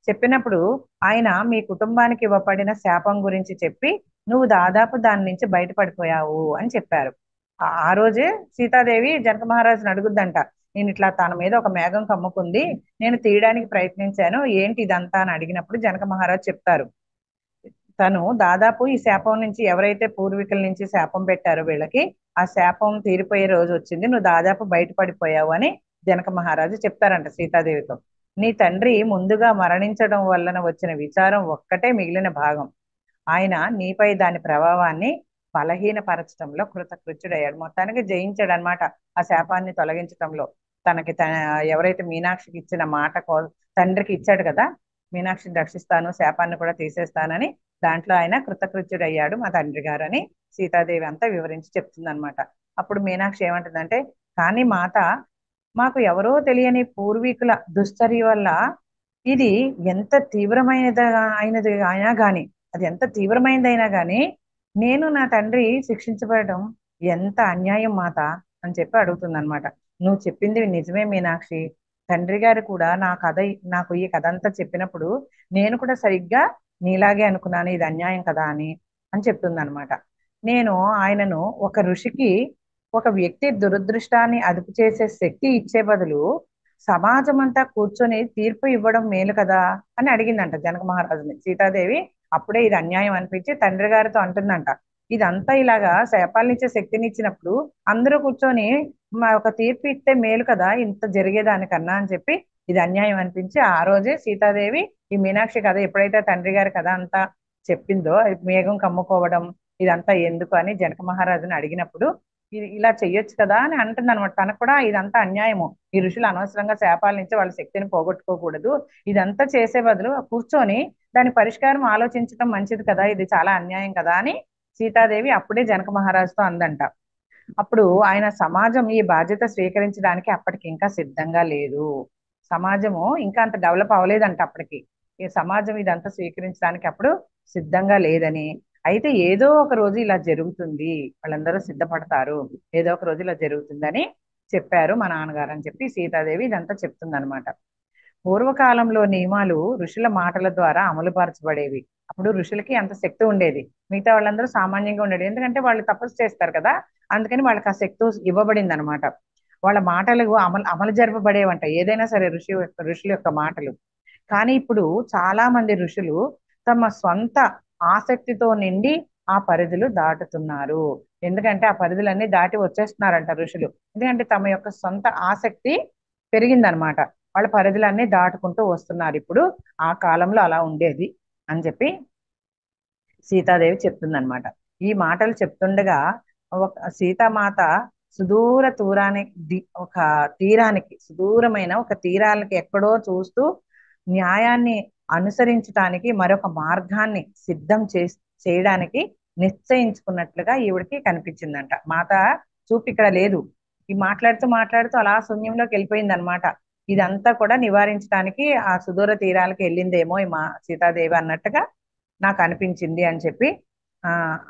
చెప్పినప్పుడు ఆయన మీ కుటుంబానికి ఇవ్వబడిన శాపం గురించి చెప్పి నువ్వు దాదాపు దాని నుంచి బయటపడిపోయావు అని చెప్పారు. ఆ రోజే సీతాదేవి జనక మహారాజుని అడుగుద్దంట, నేను ఇట్లా తన మీద ఒక మేఘం కమ్ముకుంది, నేను తీయడానికి ప్రయత్నించాను, ఏంటి ఇదంతా అని అడిగినప్పుడు జనక మహారాజు చెప్తారు, తను దాదాపు ఈ శాపం నుంచి ఎవరైతే పూర్వీకుల నుంచి శాపం పెట్టారో వీళ్ళకి ఆ శాపం తీరిపోయే రోజు వచ్చింది, నువ్వు దాదాపు బయటపడిపోయావు అని జనక మహారాజు చెప్తారంట సీతాదేవితో. నీ తండ్రి ముందుగా మరణించడం వలన వచ్చిన విచారం ఒక్కటే మిగిలిన భాగం. ఆయన నీపై దాని ప్రభావాన్ని బలహీనపరచడంలో కృతకృత్యుడయ్యాడు. మొత్తానికి జయించాడు అనమాట ఆ శాపాన్ని తొలగించడంలో. ఎవరైతే మీనాక్షికి ఇచ్చిన మాట తండ్రికి ఇచ్చాడు కదా, మీనాక్షిని రక్షిస్తాను శాపాన్ని కూడా తీసేస్తానని, దాంట్లో ఆయన కృతకృత్యుడయ్యాడు మా తండ్రి గారు అని సీతాదేవి అంతా వివరించి చెప్తుంది అనమాట. అప్పుడు మీనాక్షి ఏమంటుందంటే, కానీ మాత, మాకు ఎవరో తెలియని పూర్వీకుల దుశ్చర్య వల్ల ఇది ఎంత తీవ్రమైనది అయినా గాని, అది ఎంత తీవ్రమైనదైనా గాని నేను నా తండ్రి శిక్షించబడటం ఎంత అన్యాయం మాత అని చెప్పి అడుగుతుంది అనమాట. నువ్వు చెప్పింది నిజమే మీనాక్షి, తండ్రి గారు కూడా నాకు ఈ కథ అంతా చెప్పినప్పుడు నేను కూడా సరిగ్గా నీలాగే అనుకున్నాను ఇది అన్యాయం కదా అని చెప్తుంది అనమాట. నేను ఆయనను ఒక ఋషికి ఒక వ్యక్తి దురదృష్టాన్ని అదుపు చేసే శక్తి ఇచ్చే బదులు సమాజం అంతా కూర్చొని తీర్పు ఇవ్వడం మేలు కదా అని అడిగిందంట జనక మహారాజుని సీతాదేవి. అప్పుడే ఇది అన్యాయం అనిపించి తండ్రి గారితో అంటుందంట, ఇదంతా ఇలాగా శాపాలనిచ్చే శక్తిని ఇచ్చినప్పుడు అందరూ కూర్చొని ఒక తీర్పు ఇస్తే మేలు కదా ఇంత జరిగేదానికన్నా అని చెప్పి ఇది అన్యాయం అనిపించి ఆ రోజే సీతాదేవి ఈ మీనాక్షి కథ ఎప్పుడైతే తండ్రి గారి కథ అంతా చెప్పిందో, మేఘం కమ్ముకోవడం ఇదంతా ఎందుకు అని జనక మహారాజుని అడిగినప్పుడు ఇది ఇలా చెయ్యొచ్చు కదా అని అంటుంది అనమాట. తనకు కూడా ఇదంతా అన్యాయము, ఈ ఋషులు అనవసరంగా శాపాల నుంచి వాళ్ళ శక్తిని పోగొట్టుకోకూడదు, ఇదంతా చేసే బదులు కూర్చొని దాని పరిష్కారం ఆలోచించడం మంచిది కదా, ఇది చాలా అన్యాయం కదా అని సీతాదేవి అప్పుడే జనక మహారాజుతో అందంట. అప్పుడు ఆయన సమాజం ఈ బాధ్యత స్వీకరించడానికి అప్పటికి ఇంకా సిద్ధంగా లేదు, సమాజము ఇంకా అంత డెవలప్ అవ్వలేదంట అప్పటికి, ఈ సమాజం ఇదంతా స్వీకరించడానికి అప్పుడు సిద్ధంగా లేదని, అయితే ఏదో ఒక రోజు ఇలా జరుగుతుంది, వాళ్ళందరూ సిద్ధపడతారు, ఏదో ఒక రోజు ఇలా జరుగుతుందని చెప్పారు మా నాన్నగారు అని చెప్పి సీతాదేవి ఇదంతా చెప్తుంది అనమాట. పూర్వకాలంలో నియమాలు ఋషుల మాటల ద్వారా అమలుపరచబడేవి. అప్పుడు ఋషులకి అంత శక్తి ఉండేది, మిగతా వాళ్ళందరూ సామాన్యంగా ఉండేది, ఎందుకంటే వాళ్ళు తపస్సు చేస్తారు కదా, అందుకని వాళ్ళకి ఆ శక్తి ఇవ్వబడింది అనమాట. వాళ్ళ మాటలు అమలు జరపబడేవంట, ఏదైనా సరే ఋషుల యొక్క మాటలు. కానీ ఇప్పుడు చాలా మంది ఋషులు తమ స్వంత ఆసక్తితో నిండి ఆ పరిధులు దాటుతున్నారు. ఎందుకంటే ఆ పరిధులన్నీ దాటి వచ్చేస్తున్నారంట ఋషులు, ఎందుకంటే తమ యొక్క సొంత ఆసక్తి పెరిగిందనమాట, వాళ్ళ పరిధులన్నీ దాటుకుంటూ వస్తున్నారు ఇప్పుడు, ఆ కాలంలో అలా ఉండేది అని చెప్పి సీతాదేవి చెప్తుందనమాట. ఈ మాటలు చెప్తుండగా ఒక సీతామాత సుదూర ఒక తీరానికి సుదూరమైన ఒక తీరాలకి ఎక్కడో చూస్తూ న్యాయాన్ని అనుసరించడానికి మరొక మార్గాన్ని సిద్ధం చేయడానికి నిశ్చయించుకున్నట్లుగా ఈవిడికి కనిపించిందంట. మాత చూపు ఇక్కడ లేదు, ఈ మాట్లాడుతూ మాట్లాడుతూ అలా శూన్యంలోకి వెళ్ళిపోయింది అనమాట. ఇదంతా కూడా నివారించడానికి ఆ సుదూర తీరాలకు వెళ్ళిందేమో ఈ సీతాదేవి అన్నట్టుగా నాకు అనిపించింది అని చెప్పి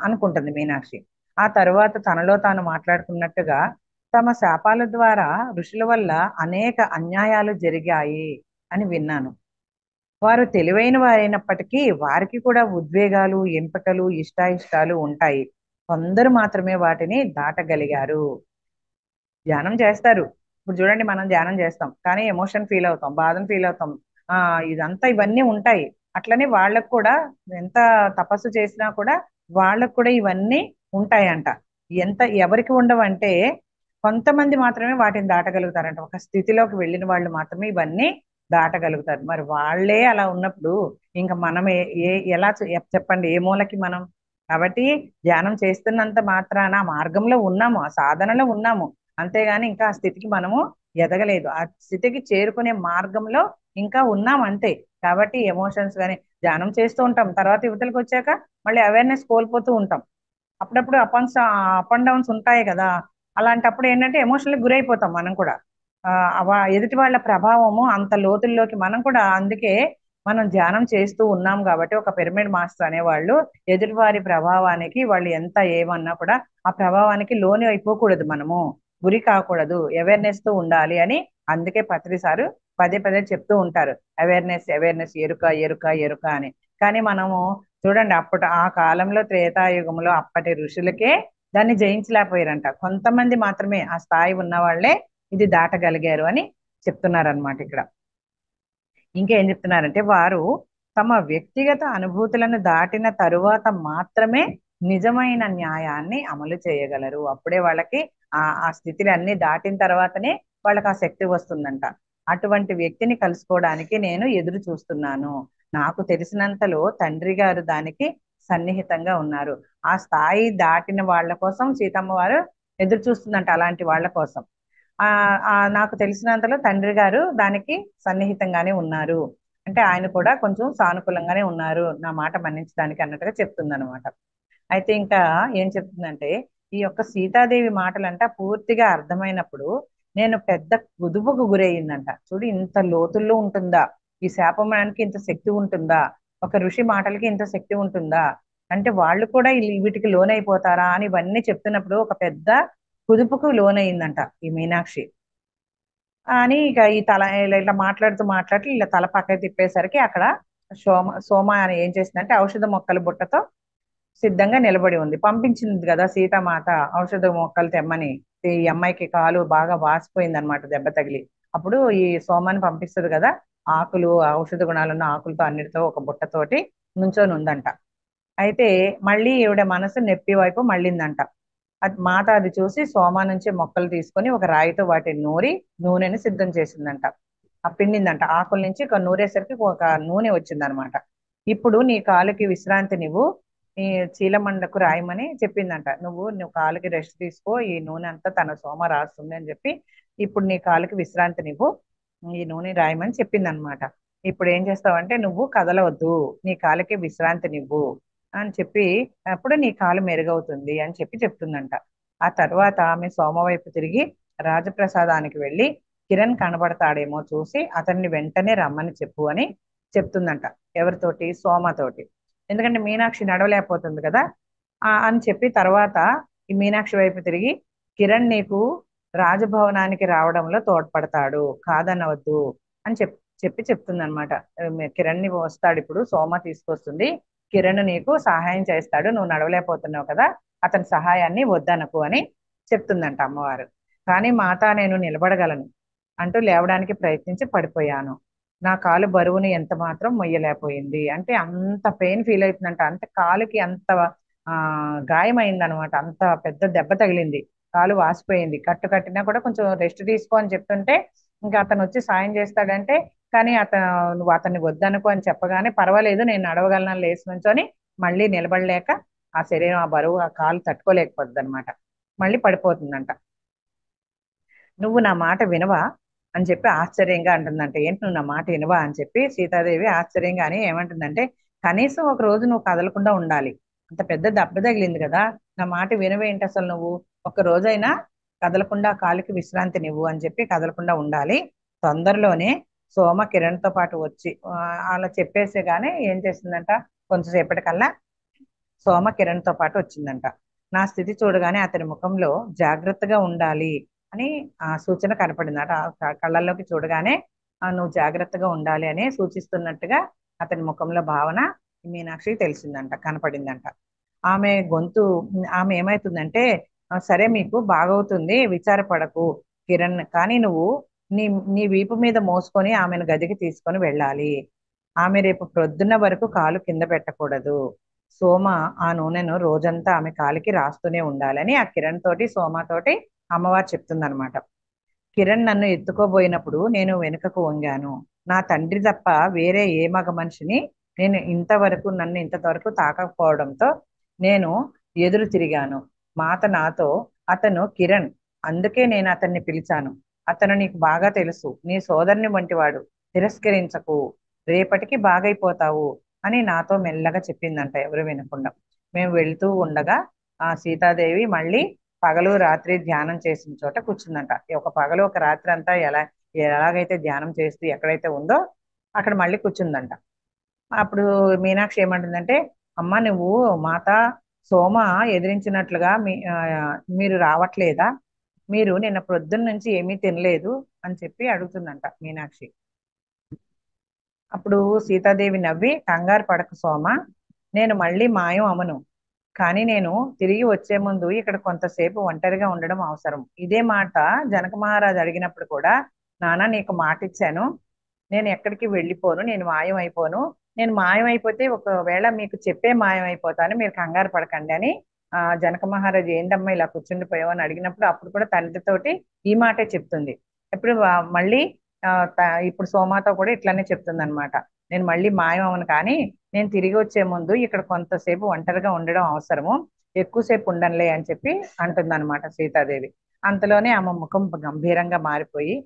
అనుకుంటుంది మీనాక్షి. ఆ తరువాత తనలో తాను మాట్లాడుకున్నట్టుగా తమ శాపాల ద్వారా ఋషుల వల్ల అనేక అన్యాయాలు జరిగాయి అని విన్నాను. వారు తెలివైన వారైనప్పటికీ వారికి కూడా ఉద్వేగాలు, ఎంపికలు, ఇష్టాయిష్టాలు ఉంటాయి, కొందరు మాత్రమే వాటిని దాటగలిగారు. ధ్యానం చేస్తారు, ఇప్పుడు చూడండి మనం ధ్యానం చేస్తాం కానీ ఎమోషన్ ఫీల్ అవుతాం, బాధను ఫీల్ అవుతాం, ఇదంతా ఇవన్నీ ఉంటాయి. అట్లనే వాళ్ళకు కూడా ఎంత తపస్సు చేసినా కూడా వాళ్ళకు కూడా ఇవన్నీ ఉంటాయంట. ఎవరికి ఉండవంటే కొంతమంది మాత్రమే వాటిని దాటగలుగుతారంట, ఒక స్థితిలోకి వెళ్ళిన వాళ్ళు మాత్రమే ఇవన్నీ దాటగలుగుతారు. మరి వాళ్ళే అలా ఉన్నప్పుడు ఇంకా మనం ఎలా చెప్పండి, ఏ మూలకి మనం కాబట్టి ధ్యానం చేస్తున్నంత మాత్రాన ఆ మార్గంలో ఉన్నాము, ఆ సాధనలో ఉన్నాము, అంతేగాని ఇంకా ఆ స్థితికి మనము ఎదగలేదు. ఆ స్థితికి చేరుకునే మార్గంలో ఇంకా ఉన్నాం అంతే. కాబట్టి ఎమోషన్స్ కానీ ధ్యానం చేస్తూ ఉంటాం, తర్వాత యువతలకు వచ్చాక మళ్ళీ అవేర్నెస్ కోల్పోతూ ఉంటాం. అప్పుడప్పుడు అప్ అండ్ డౌన్స్ ఉంటాయి కదా. అలాంటప్పుడు ఏంటంటే ఎమోషనల్ గురైపోతాం మనం కూడా. ఎదుటి వాళ్ళ ప్రభావము అంత లోతుల్లోకి మనం కూడా, అందుకే మనం ధ్యానం చేస్తూ ఉన్నాం కాబట్టి ఒక పిరమిడ్ మాస్టర్ అనేవాళ్ళు ఎదుటివారి ప్రభావానికి వాళ్ళు ఎంత ఏమన్నా కూడా ఆ ప్రభావానికి లోని అయిపోకూడదు, మనము గురి కాకూడదు, అవేర్నెస్ తో ఉండాలి అని. అందుకే పత్రి సారు పదే పదే చెప్తూ ఉంటారు, అవేర్నెస్ అవేర్నెస్, ఎరుక ఎరుక ఎరుక అని. కానీ మనము చూడండి, అప్పటి ఆ కాలంలో త్రేతాయుగంలో అప్పటి ఋషులకే దాన్ని జయించలేకపోయారంట. కొంతమంది మాత్రమే ఆ స్థాయి ఉన్న వాళ్ళే ఇది దాటగలిగారు అని చెప్తున్నారనమాట ఇక్కడ. ఇంకేం చెప్తున్నారంటే వారు తమ వ్యక్తిగత అనుభూతులను దాటిన తరువాత మాత్రమే నిజమైన న్యాయాన్ని అమలు చేయగలరు. అప్పుడే వాళ్ళకి ఆ స్థితిని అన్ని దాటిన తర్వాతనే వాళ్ళకి ఆ శక్తి వస్తుందంట. అటువంటి వ్యక్తిని కలుసుకోవడానికి నేను ఎదురు చూస్తున్నాను. నాకు తెలిసినంతలో తండ్రి గారు దానికి సన్నిహితంగా ఉన్నారు. ఆ స్థాయి దాటిన వాళ్ళ కోసం సీతమ్మ వారు ఎదురు చూస్తుందంట, అలాంటి వాళ్ళ కోసం. నాకు తెలిసినంతలో తండ్రి గారు దానికి సన్నిహితంగానే ఉన్నారు. అంటే ఆయన కూడా కొంచెం సానుకూలంగానే ఉన్నారు, నా మాట మన్నించడానికి అన్నట్టుగా చెప్తుంది అనమాట. అయితే ఇంకా ఏం చెప్తుందంటే, ఈ యొక్క సీతాదేవి మాటలంట పూర్తిగా అర్థమైనప్పుడు నేను పెద్ద కుదుపుకు గురయ్యిందంట. చూడు, ఇంత లోతుల్లో ఉంటుందా ఈ శాపమానికి, ఇంత శక్తి ఉంటుందా, ఒక ఋషి మాటలకి ఇంత శక్తి ఉంటుందా, అంటే వాళ్ళు కూడా వీటికి లోనైపోతారా అని ఇవన్నీ చెప్తున్నప్పుడు ఒక పెద్ద కుదుపుకు లోనయిందంట ఈ మీనాక్షి. అని ఇక ఈ తల ఇలా ఇలా మాట్లాడుతూ మాట్లాడుతూ ఇలా తల పక్కకి తిప్పేసరికి అక్కడ సోమ అని ఏం చేసిందంటే ఔషధ మొక్కల బుట్టతో సిద్ధంగా నిలబడి ఉంది. పంపించింది కదా సీతామాత ఔషధ మొక్కలు తెమ్మని. ఈ అమ్మాయికి కాలు బాగా వాసిపోయింది అనమాట, దెబ్బ తగిలి. అప్పుడు ఈ సోమాన్ని పంపిస్తుంది కదా, ఆకులు, ఔషధ గుణాలున్న ఆకులతో అన్నిటితో ఒక బుట్టతోటి నుంచొని ఉందంట. అయితే మళ్ళీ ఈవిడ మనసు నెప్పి వైపు మళ్ళిందంట. అది మాత అది చూసి సోమా నుంచి మొక్కలు తీసుకొని ఒక రాయితో వాటిని నూరి నూనెని సిద్ధం చేసిందంట. ఆ పిండిందంట, ఆకుల నుంచి ఒక నూరేసరికి ఒక నూనె వచ్చిందనమాట. ఇప్పుడు నీ కాలుకి విశ్రాంతి నువ్వు ఈ చీలమండకు రాయమని చెప్పిందంట. నువ్వు కాలుకి రెస్ట్ తీసుకో, ఈ నూనె అంతా తన సోమ రాస్తుంది అని చెప్పి, ఇప్పుడు నీ కాలుకి విశ్రాంతి నువ్వు ఈ నూనె రాయమని చెప్పిందనమాట. ఇప్పుడు ఏం చేస్తావంటే నువ్వు కదలవద్దు, నీ కాలుకి విశ్రాంతి నువ్వు అని చెప్పి, అప్పుడు నీ కాలు మెరుగవుతుంది అని చెప్పి చెప్తుందంట. ఆ తర్వాత ఆమె సోమ వైపు తిరిగి రాజప్రసాదానికి వెళ్ళి కిరణ్ కనబడతాడేమో చూసి అతన్ని వెంటనే రమ్మని చెప్పు అని చెప్తుందంట. ఎవరితోటి? సోమతోటి. ఎందుకంటే మీనాక్షి నడవలేకపోతుంది కదా. అని చెప్పి తర్వాత ఈ మీనాక్షి వైపు తిరిగి, కిరణ్ నీకు రాజభవనానికి రావడంలో తోడ్పడతాడు, కాదనవద్దు అని చెప్పి చెప్తుంది అనమాట. కిరణ్ ని వస్తాడు, ఇప్పుడు సోమ తీసుకొస్తుంది, కిరణ్ నీకు సహాయం చేస్తాడు, నువ్వు నడవలేకపోతున్నావు కదా, అతని సహాయాన్ని వద్దనకు అని చెప్తుందంట అమ్మవారు. కానీ మాత, నేను నిలబడగలను అంటూ లేవడానికి ప్రయత్నించి పడిపోయాను. నా కాలు బరువుని ఎంత మాత్రం మొయ్యలేకపోయింది. అంటే అంత పెయిన్ ఫీల్ అవుతుందంట, అంత కాలుకి అంత ఆ గాయమైందనమాట, అంత పెద్ద దెబ్బ తగిలింది, కాలు వాసిపోయింది. కట్టు కట్టినా కూడా కొంచెం రెస్ట్ తీసుకో అని చెప్తుంటే ఇంకా అతను వచ్చి సాయం చేస్తాడంటే, కానీ నువ్వు అతన్ని వద్దనుకో అని చెప్పగానే పర్వాలేదు నేను నడవగలను లేచి నుంచొని మళ్ళీ నిలబడలేక ఆ శరీరం, ఆ బరువు, ఆ కాలు తట్టుకోలేకపోతుంది అనమాట, మళ్ళీ పడిపోతుందంట. నువ్వు నా మాట వినవా అని చెప్పి ఆశ్చర్యంగా అంటుందంట. ఏంటి నువ్వు నా మాట వినవా అని చెప్పి సీతాదేవి ఆశ్చర్యంగా అని ఏమంటుందంటే, కనీసం ఒక రోజు నువ్వు కదలకుండా ఉండాలి, అంత పెద్ద దెబ్బ తగిలింది కదా, నా మాట వినవేంటి అసలు నువ్వు, ఒక రోజైనా కదలకుండా కాలికి విశ్రాంతి నువ్వు అని చెప్పి కదలకుండా ఉండాలి. తొందరలోనే సోమ కిరణ్ తో పాటు వచ్చి అలా చెప్పేసి గానీ ఏం చేసిందంట, కొంచెంసేపటికల్లా సోమ కిరణ్ తో పాటు వచ్చిందంట. నా స్థితి చూడగానే అతని ముఖంలో జాగ్రత్తగా ఉండాలి అని ఆ సూచన కనపడిందట. ఆ కళ్ళల్లోకి చూడగానే నువ్వు జాగ్రత్తగా ఉండాలి అని సూచిస్తున్నట్టుగా అతని ముఖంలో భావన మీనాక్షికి తెలిసిందంట, కనపడిందంట. ఆమె గొంతు, ఆమె ఏమైతుందంటే, సరే మీకు బాగవుతుంది, విచారపడకు కిరణ్, కానీ నువ్వు నీ నీ వీపు మీద మోసుకొని ఆమెను గదికి తీసుకొని వెళ్ళాలి. ఆమె రేపు ప్రొద్దున్న వరకు కాలు కింద పెట్టకూడదు. సోమ ఆ నూనెను రోజంతా ఆమె కాలికి రాస్తూనే ఉండాలని ఆ కిరణ్ తోటి సోమ తోటి అమ్మవారు చెప్తుందనమాట. కిరణ్ నన్ను ఎత్తుకోబోయినప్పుడు నేను వెనుకకు వంగాను. నా తండ్రి తప్ప వేరే ఏ మగ మనిషిని నన్ను ఇంతవరకు తాకకపోవడంతో నేను ఎదురు తిరిగాను. మాత నాతో, అతను కిరణ్, అందుకే నేను అతన్ని పిలిచాను. అతను నీకు బాగా తెలుసు, నీ సోదరుని వంటివాడు, తిరస్కరించకు, రేపటికి బాగైపోతావు అని నాతో మెల్లగా చెప్పిందంట, ఎవరు వినకుండా. మేము వెళ్తూ ఉండగా ఆ సీతాదేవి మళ్ళీ పగలు రాత్రి ధ్యానం చేసిన చోట కూర్చుందంట. ఒక పగలు ఒక రాత్రి అంతా ఎలాగైతే ధ్యానం చేస్తూ ఎక్కడైతే ఉందో అక్కడ మళ్ళీ కూర్చుందంట. అప్పుడు మీనాక్షి ఏమంటుందంటే, అమ్మ నువ్వు మాత సోమ ఎదిరించినట్లుగా మీరు రావట్లేదా? మీరు నిన్న ప్రొద్దున్న నుంచి ఏమీ తినలేదు అని చెప్పి అడుగుతుందంట మీనాక్షి. అప్పుడు సీతాదేవి నవ్వి, కంగారు పడకు సోమ, నేను మళ్ళీ మాయం అవను. కానీ నేను తిరిగి వచ్చే ముందు ఇక్కడ కొంతసేపు ఒంటరిగా ఉండడం అవసరం. ఇదే మాట జనక మహారాజు అడిగినప్పుడు కూడా, నాన్న నీకు మాట ఇచ్చాను, నేను ఎక్కడికి వెళ్ళిపోను, నేను మాయం అయిపోను, నేను మాయం అయిపోతే ఒకవేళ మీకు చెప్పే మాయం అయిపోతాను, మీరు కంగారు పడకండి అని జనక మహారాజు ఏంటమ్మా ఇలా కూర్చుండిపోయావు అని అడిగినప్పుడు అప్పుడు కూడా తండ్రితోటి ఈ మాటే చెప్తుంది. ఇప్పుడు మళ్ళీ ఇప్పుడు సోమాతో కూడా ఇట్లానే చెప్తుంది అనమాట. నేను మళ్ళీ మాయం అవను, కానీ నేను తిరిగి వచ్చే ముందు ఇక్కడ కొంతసేపు ఒంటరిగా ఉండడం అవసరము, ఎక్కువసేపు ఉండనులే అని చెప్పి అంటుందన్నమాట సీతాదేవి. అంతలోనే ఆమె ముఖం గంభీరంగా మారిపోయి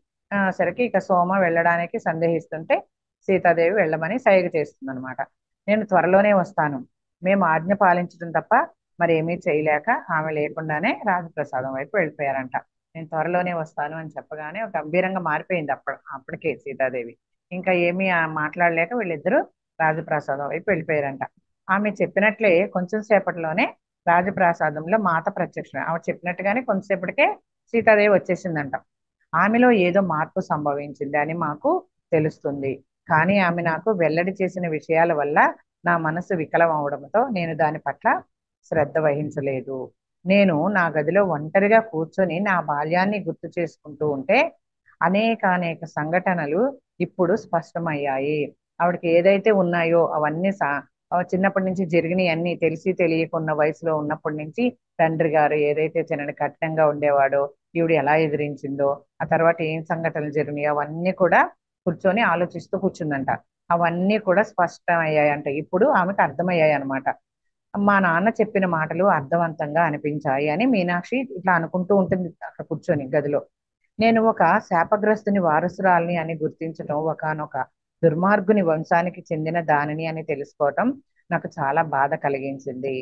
సరికి ఇక సోమ వెళ్ళడానికి సందేహిస్తుంటే సీతాదేవి వెళ్ళమని సైగ చేస్తుంది అనమాట. నేను త్వరలోనే వస్తాను. మేము ఆజ్ఞ పాలించడం తప్ప మరి ఏమీ చేయలేక ఆమె లేకుండానే రాజప్రసాదం వైపు వెళ్ళిపోయారంట. నేను త్వరలోనే వస్తాను అని చెప్పగానే గంభీరంగా మారిపోయింది అప్పటికే సీతాదేవి. ఇంకా ఏమీ మాట్లాడలేక వీళ్ళిద్దరూ రాజప్రసాదం వైపు వెళ్ళిపోయారంట. ఆమె చెప్పినట్లే కొంచెం సేపటిలోనే రాజప్రాసాదంలో మాత ప్రత్యక్షం. ఆమె చెప్పినట్టుగానే కొంతసేపటికే సీతాదేవి వచ్చేసిందంట. ఆమెలో ఏదో మార్పు సంభవించింది అని మాకు తెలుస్తుంది, కానీ ఆమె నాకు వెల్లడి చేసిన విషయాల వల్ల నా మనసు వికలం అవడంతో నేను దాని పట్ల శ్రద్ధ వహించలేదు. నేను నా గదిలో ఒంటరిగా కూర్చొని నా బాల్యాన్ని గుర్తు చేసుకుంటూ ఉంటే అనేక సంఘటనలు ఇప్పుడు స్పష్టమయ్యాయి. ఆవిడకి ఏదైతే ఉన్నాయో అవన్నీ చిన్నప్పటి నుంచి జరిగినాయి అన్ని తెలిసి తెలియకున్న వయసులో ఉన్నప్పటి నుంచి తండ్రి గారు ఏదైతే తినని కఠినంగా ఉండేవాడో, ఈవిడ ఎలా ఎదిరించిందో, ఆ తర్వాత ఏం సంఘటనలు జరిగినాయో అవన్నీ కూడా కూర్చొని ఆలోచిస్తూ కూర్చుందంట. అవన్నీ కూడా స్పష్టం అయ్యాయంట, ఇప్పుడు ఆమెకు అర్థమయ్యాయి అనమాట. మా నాన్న చెప్పిన మాటలు అర్థవంతంగా అనిపించాయి అని మీనాక్షి ఇట్లా అనుకుంటూ ఉంటుంది అక్కడ కూర్చొని గదిలో. నేను ఒక శాపగ్రస్తుని వారసురాల్ని అని గుర్తించటం, ఒకానొక దుర్మార్గుని వంశానికి చెందిన దానిని అని తెలుసుకోవటం నాకు చాలా బాధ కలిగించింది.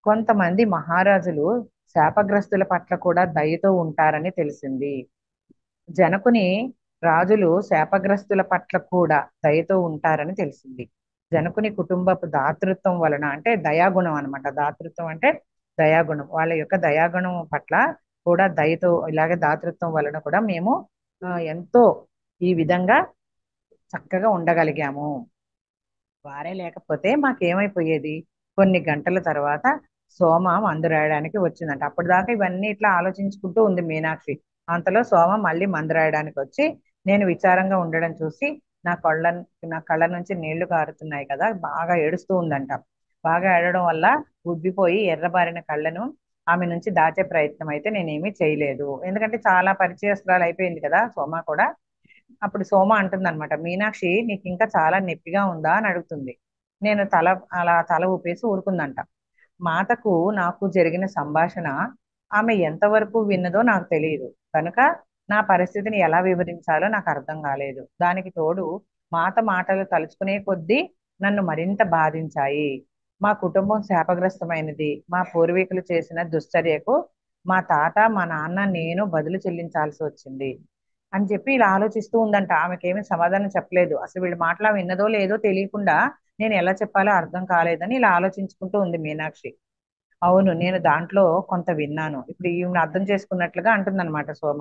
కొంతమంది మహారాజులు శాపగ్రస్తుల పట్ల కూడా దయతో ఉంటారని తెలిసింది. జనకుని రాజులు శాపగ్రస్తుల పట్ల కూడా దయతో ఉంటారని తెలిసింది. జనకుని కుటుంబపు దాతృత్వం వలన, అంటే దయాగుణం అన్నమాట. దాతృత్వం అంటే దయాగుణం, వాళ్ళ యొక్క దయాగుణం పట్ల కూడా దయతో ఇలాగే దాతృత్వం వలన కూడా మేము ఎంతో ఈ విధంగా చక్కగా ఉండగలిగాము. వారే లేకపోతే మాకేమైపోయేది? కొన్ని గంటల తర్వాత సోమ మందు రాయడానికి వచ్చిందంట. అప్పటిదాకా ఇవన్నీ ఇట్లా ఆలోచించుకుంటూ ఉంది మీనాక్షి. అంతలో సోమ మళ్ళీ మందు రాయడానికి వచ్చి నేను విచారంగా ఉండడం చూసి నా కళ్ళ నా కళ్ళ నుంచి నీళ్లు కారుతున్నాయి కదా, బాగా ఏడుస్తూ ఉందంట. బాగా ఏడవడం వల్ల ఉబ్బిపోయి ఎర్రబారిన కళ్ళను ఆమె నుంచి దాచే ప్రయత్నం అయితే నేనేమీ చేయలేదు, ఎందుకంటే చాలా పరిచయస్తురాలు అయిపోయింది కదా సోమ కూడా. అప్పుడు సోమ అంటుంది అనమాట, మీనాక్షి నీకు ఇంకా చాలా నొప్పిగా ఉందా అని అడుగుతుంది. నేను అలా తల ఊపేసి ఊరుకుందంట. మాతకు నాకు జరిగిన సంభాషణ ఆమె ఎంతవరకు విన్నదో నాకు తెలియదు కనుక నా పరిస్థితిని ఎలా వివరించాలో నాకు అర్థం కాలేదు. దానికి తోడు మాత మాటలు తలుచుకునే కొద్దీ నన్ను మరింత బాధించాయి. మా కుటుంబం శాపగ్రస్తమైనది, మా పూర్వీకులు చేసిన దుశ్చర్యకు మా తాత మా నాన్న నేను బదులు చెల్లించాల్సి వచ్చింది అని చెప్పి ఇలా ఆలోచిస్తూ ఉందంట. ఆమెకేమీ సమాధానం చెప్పలేదు. అసలు వీళ్ళ మాటలు విన్నదో లేదో తెలియకుండా నేను ఎలా చెప్పాలో అర్థం కాలేదని ఇలా ఆలోచించుకుంటూ ఉంది మీనాక్షి. అవును, నేను దాంట్లో కొంత విన్నాను. ఇప్పుడు ఈమె అర్థం చేసుకున్నట్లుగా అంటుందన్నమాట సోమ.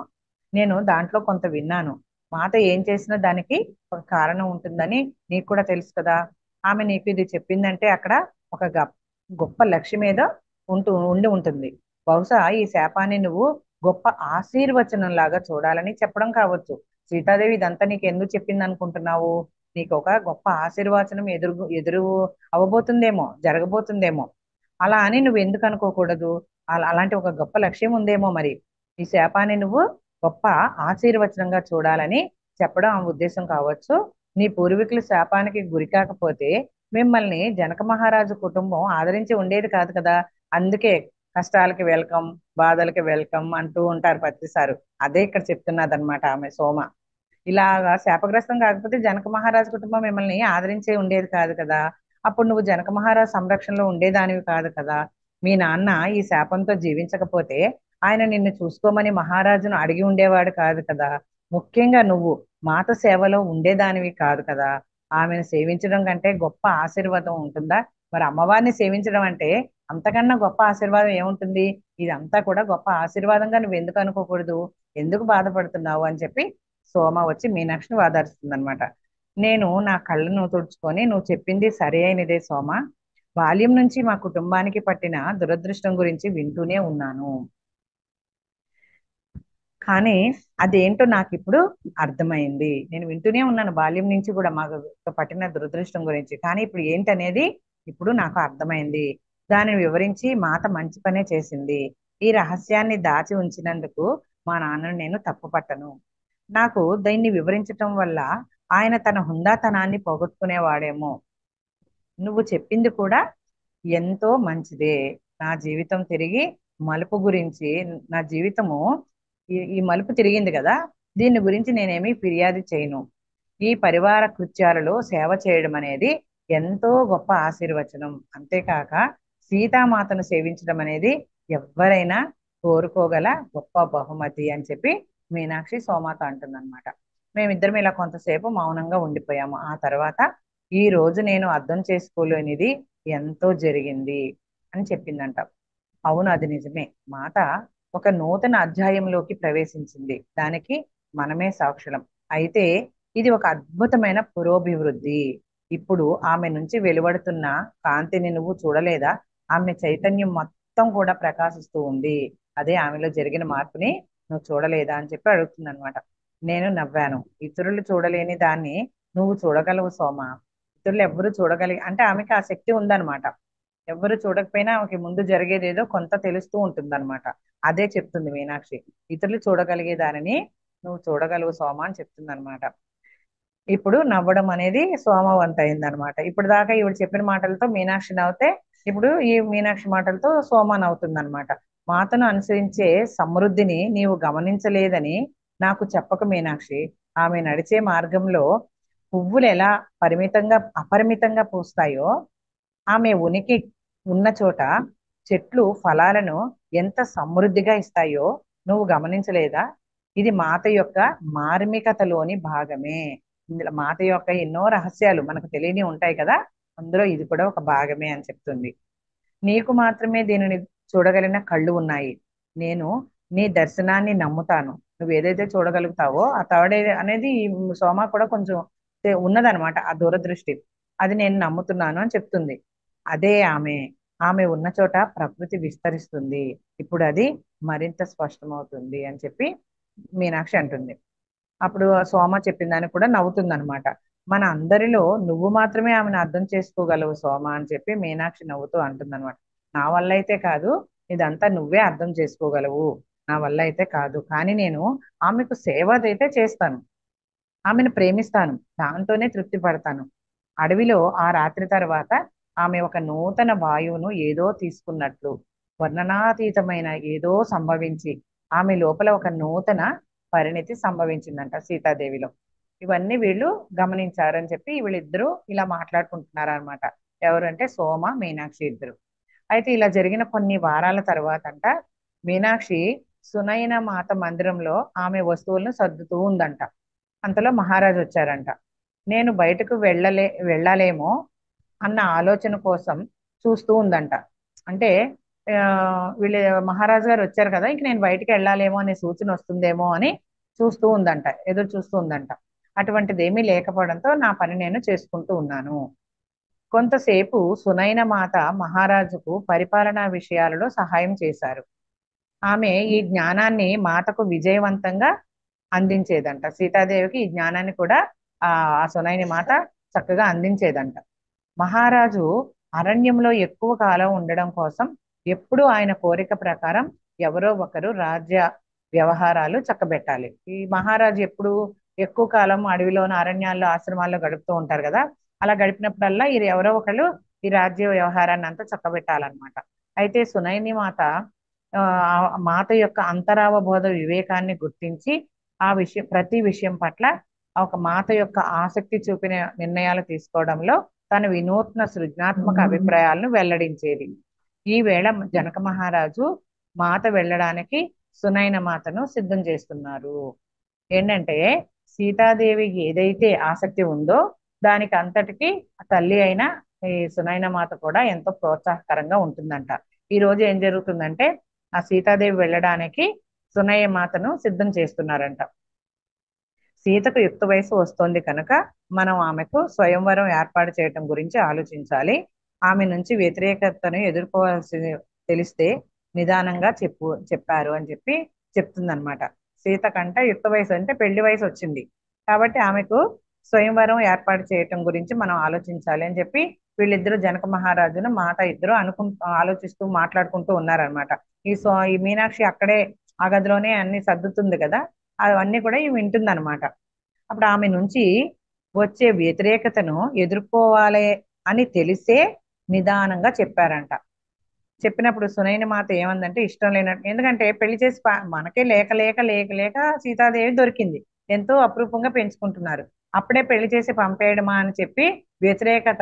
నేను దాంట్లో కొంత విన్నాను. మాత ఏం చేసినా దానికి ఒక కారణం ఉంటుందని నీకు కూడా తెలుసు కదా. ఆమె నీకు ఇది చెప్పిందంటే అక్కడ ఒక గొప్ప లక్ష్యం ఏదో ఉండి ఉంటుంది. బహుశా ఈ శాపాన్ని నువ్వు గొప్ప ఆశీర్వచనం లాగా చూడాలని చెప్పడం కావచ్చు. సీతాదేవి ఇదంతా నీకు ఎందుకు చెప్పింది అనుకుంటున్నావు? నీకు ఒక గొప్ప ఆశీర్వచనం ఎదురు అవ్వబోతుందేమో, జరగబోతుందేమో. అలా అని నువ్వు ఎందుకు అనుకోకూడదు? అలాంటి ఒక గొప్ప లక్ష్యం ఉందేమో మరి. ఈ శాపాన్ని నువ్వు గొప్ప ఆశీర్వచనంగా చూడాలని చెప్పడం ఆ ఉద్దేశం కావచ్చు. నీ పూర్వీకుల శాపానికి గురి కాకపోతే మిమ్మల్ని జనక మహారాజు కుటుంబం ఆదరించి ఉండేది కాదు కదా. అందుకే కష్టాలకి వెల్కమ్, బాధలకి వెల్కమ్ అంటూ ఉంటారు ప్రతిసారి. అదే ఇక్కడ చెప్తున్నదన్నమాట ఆమె సోమ. ఇలాగా శాపగ్రస్తం కాకపోతే జనక మహారాజు కుటుంబం మిమ్మల్ని ఆదరించే ఉండేది కాదు కదా. అప్పుడు నువ్వు జనక మహారాజు సంరక్షణలో ఉండేదానివి కాదు కదా. మీ నాన్న ఈ శాపంతో జీవించకపోతే ఆయన నిన్ను చూసుకోమని మహారాజును అడిగి ఉండేవాడు కాదు కదా. ముఖ్యంగా నువ్వు మాత సేవలో ఉండేదానివి కాదు కదా. ఆమెను సేవించడం కంటే గొప్ప ఆశీర్వాదం ఉంటుందా? మరి అమ్మవారిని సేవించడం అంటే అంతకన్నా గొప్ప ఆశీర్వాదం ఏముంటుంది? ఇదంతా కూడా గొప్ప ఆశీర్వాదంగా నువ్వు ఎందుకు అనుకోకూడదు? ఎందుకు బాధపడుతున్నావు అని చెప్పి సోమ వచ్చి మీనాక్షిని వాదారుస్తుంది అనమాట. నేను నా కళ్ళను తుడుచుకొని, నువ్వు చెప్పింది సరి అయినదే సోమ. బాల్యం నుంచి మా కుటుంబానికి పట్టిన దురదృష్టం గురించి వింటూనే ఉన్నాను. కానీ అదేంటో నాకు ఇప్పుడు అర్థమైంది. నేను వింటూనే ఉన్నాను బాల్యం నుంచి కూడా మాకు పట్టిన దురదృష్టం గురించి. కానీ ఇప్పుడు ఏంటనేది ఇప్పుడు నాకు అర్థమైంది. దానిని వివరించి మాత మంచి పనే చేసింది. ఈ రహస్యాన్ని దాచి ఉంచినందుకు మా నాన్నను నేను తప్పు పట్టను. నాకు దీన్ని వివరించటం వల్ల ఆయన తన హుందాతనాన్ని పోగొట్టుకునేవాడేమో. నువ్వు చెప్పింది కూడా ఎంతో మంచిదే. నా జీవితం తిరిగి మలుపు గురించి, నా జీవితము ఈ మలుపు తిరిగింది కదా, దీని గురించి నేనేమి ఫిర్యాదు చేయను. ఈ పరివార కృత్యాలలో సేవ చేయడం అనేది ఎంతో గొప్ప ఆశీర్వచనం. అంతేకాక సీతామాతను సేవించడం అనేది ఎవరైనా కోరుకోగల గొప్ప బహుమతి అని చెప్పి మీనాక్షి సోమాతో అంటుందన్నమాట. మేమిద్దరం ఇలా కొంతసేపు మౌనంగా ఉండిపోయాము. ఆ తర్వాత ఈ రోజు నేను అర్థం చేసుకోలేనిది ఎంతో జరిగింది అని చెప్పిందంట. అవును, అది నిజమే. మాత ఒక నూతన అధ్యాయంలోకి ప్రవేశించింది. దానికి మనమే సాక్షులం. అయితే ఇది ఒక అద్భుతమైన పురోభివృద్ధి. ఇప్పుడు ఆమె నుంచి వెలువడుతున్న కాంతిని నువ్వు చూడలేదా? ఆమె చైతన్యం మొత్తం కూడా ప్రకాశిస్తూ ఉంది. అదే ఆమెలో జరిగిన మార్పుని నువ్వు చూడలేదా అని చెప్పి అడుగుతుంది అనమాట. నేను నవ్వాను. ఇతరులు చూడలేని దాన్ని నువ్వు చూడగలవు సోమ. ఇతరులు ఎవ్వరు చూడగలిగి అంటే ఆమెకి ఆ శక్తి ఉందన్నమాట. ఎవ్వరు చూడకపోయినా ఆమెకి ముందు జరిగేది ఏదో కొంత తెలుస్తూ ఉంటుందన్నమాట. అదే చెప్తుంది మీనాక్షి. ఇతరులు చూడగలిగే దానిని నువ్వు చూడగలవు సోమ అని చెప్తుంది అనమాట. ఇప్పుడు నవ్వడం అనేది సోమవంత అయిందనమాట. ఇప్పుడు దాకా ఈవిడ చెప్పిన మాటలతో మీనాక్షి నవ్వుతే ఇప్పుడు ఈ మీనాక్షి మాటలతో సోమ నవ్వుతుంది అనమాట. మాతను అనుసరించే సమృద్ధిని నీవు గమనించలేదని నాకు చెప్పక మీనాక్షి. ఆమె నడిచే మార్గంలో పువ్వులు ఎలా అపరిమితంగా పూస్తాయో, ఆమె ఉనికి ఉన్న చోట చెట్లు ఫలాలను ఎంత సమృద్ధిగా ఇస్తాయో నువ్వు గమనించలేదా? ఇది మాత యొక్క మార్మికతలోని భాగమే. ఇందులో మాత యొక్క ఎన్నో రహస్యాలు మనకు తెలియని ఉంటాయి కదా, అందులో ఇది కూడా ఒక భాగమే అని చెప్తుంది. నీకు మాత్రమే దీనిని చూడగలిగిన కళ్ళు ఉన్నాయి. నేను నీ దర్శనాన్ని నమ్ముతాను. నువ్వు ఏదైతే చూడగలుగుతావో ఆ తాడే అనేది ఈ సోమ కూడా కొంచెం ఉన్నదనమాట ఆ దూరదృష్టి. అది నేను నమ్ముతున్నాను అని చెప్తుంది. అదే ఆమె ఉన్న చోట ప్రకృతి విస్తరిస్తుంది. ఇప్పుడు అది మరింత స్పష్టమవుతుంది అని చెప్పి మీనాక్షి అంటుంది. అప్పుడు ఆ సోమ చెప్పిన దానికి కూడా నవ్వుతుంది అనమాట. మన అందరిలో నువ్వు మాత్రమే ఆమెను అర్థం చేసుకోగలవు సోమ అని చెప్పి మీనాక్షి నవ్వుతూ అంటుంది అనమాట. నా వల్ల అయితే కాదు, ఇదంతా నువ్వే అర్థం చేసుకోగలవు. నా వల్ల అయితే కాదు, కానీ నేను ఆమెకు సేవ అయితే చేస్తాను. ఆమెను ప్రేమిస్తాను. దాంతోనే తృప్తి పడతాను. అడవిలో ఆ రాత్రి తర్వాత ఆమె ఒక నూతన వాయువును ఏదో తీసుకున్నట్లు వర్ణనాతీతమైన ఏదో సంభవించి ఆమె లోపల ఒక నూతన పరిణితి సంభవించిందంట సీతాదేవిలో. ఇవన్నీ వీళ్ళు గమనించారని చెప్పి వీళ్ళిద్దరూ ఇలా మాట్లాడుకుంటున్నారు అనమాట. ఎవరంటే సోమ, మీనాక్షి ఇద్దరు. అయితే ఇలా జరిగిన కొన్ని వారాల తర్వాత అంట మీనాక్షి సునయన మాత మందిరంలో ఆమె వస్తువులను సర్దుతూ ఉందంట. అంతలో మహారాజు వచ్చారంట. నేను బయటకు వెళ్ళాలేమో అన్న ఆలోచన కోసం చూస్తూ ఉందంట. అంటే ఆ వీళ్ళ మహారాజు గారు వచ్చారు కదా, ఇంక నేను బయటికి వెళ్ళాలేమో అనే సూచన వస్తుందేమో అని చూస్తూ ఉందంట, ఎదురు చూస్తూ ఉందంట. అటువంటిది ఏమీ లేకపోవడంతో నా పని నేను చేసుకుంటూ ఉన్నాను. కొంతసేపు సునైన మాత మహారాజుకు పరిపాలనా విషయాలలో సహాయం చేశారు. ఆమె ఈ జ్ఞానాన్ని మాతకు విజయవంతంగా అందించేదంట. సీతాదేవికి ఈ జ్ఞానాన్ని కూడా ఆ సునైన మాత చక్కగా అందించేదంట. మహారాజు అరణ్యంలో ఎక్కువ కాలం ఉండడం కోసం ఎప్పుడూ ఆయన కోరిక ప్రకారం ఎవరో ఒకరు రాజ్య వ్యవహారాలు చక్కబెట్టాలి. ఈ మహారాజు ఎప్పుడు ఎక్కువ కాలం అడవిలోని అరణ్యాల్లో ఆశ్రమాల్లో గడుపుతూ ఉంటారు కదా, అలా గడిపినప్పుడల్లా ఈ ఎవరో ఒకళ్ళు ఈ రాజ్య వ్యవహారాన్ని అంతా చక్కబెట్టాలన్నమాట. అయితే సునైని మాత ఆ మాత యొక్క అంతరావబోధ వివేకాన్ని గుర్తించి ఆ విషయం ప్రతి విషయం పట్ల ఒక మాత యొక్క ఆసక్తి చూపిన నిర్ణయాలు తీసుకోవడంలో తన వినూత్న సృజనాత్మక అభిప్రాయాలను వెల్లడించేది. ఈ వేళ జనక మహారాజు మాత వెళ్ళడానికి సునైన మాతను సిద్ధం చేస్తున్నారు. ఏంటంటే సీతాదేవికి ఏదైతే ఆసక్తి ఉందో దానికి అంతటికి తల్లి అయిన ఈ సునైన మాత కూడా ఎంతో ప్రోత్సాహకరంగా ఉంటుందంట. ఈ రోజు ఏం జరుగుతుందంటే ఆ సీతాదేవి వెళ్ళడానికి సునయ్య మాతను సిద్ధం చేస్తున్నారంట. సీతకు యుక్త వయసు వస్తోంది కనుక మనం ఆమెకు స్వయంవరం ఏర్పాటు చేయటం గురించి ఆలోచించాలి. ఆమె నుంచి వ్యతిరేకతను ఎదుర్కోవాల్సి తెలిస్తే నిదానంగా చెప్పారు అని చెప్పి చెప్తుందన్నమాట. సీత కంట యుక్త వయసు అంటే పెళ్లి వయసు వచ్చింది కాబట్టి ఆమెకు స్వయంవరం ఏర్పాటు చేయటం గురించి మనం ఆలోచించాలి అని చెప్పి వీళ్ళిద్దరూ జనక మహారాజును మాత ఇద్దరు ఆలోచిస్తూ మాట్లాడుకుంటూ ఉన్నారనమాట. ఈ మీనాక్షి అక్కడే ఆ గదిలోనే అన్ని సర్దుతుంది కదా, అవన్నీ కూడా ఇవి వింటుందన్నమాట. అప్పుడు ఆమె నుంచి వచ్చే వ్యతిరేకతను ఎదుర్కోవాలి అని తెలిసే నిదానంగా చెప్పారంట. చెప్పినప్పుడు సునైన మాత ఏమందంటే ఇష్టం లేనట్టు, ఎందుకంటే పెళ్లి చేసి మనకే లేక లేక లేక లేక సీతాదేవి దొరికింది, ఎంతో అపురూపంగా పెంచుకుంటున్నారు, అప్పుడే పెళ్లి చేసి పంపేయడమా అని చెప్పి వ్యతిరేకత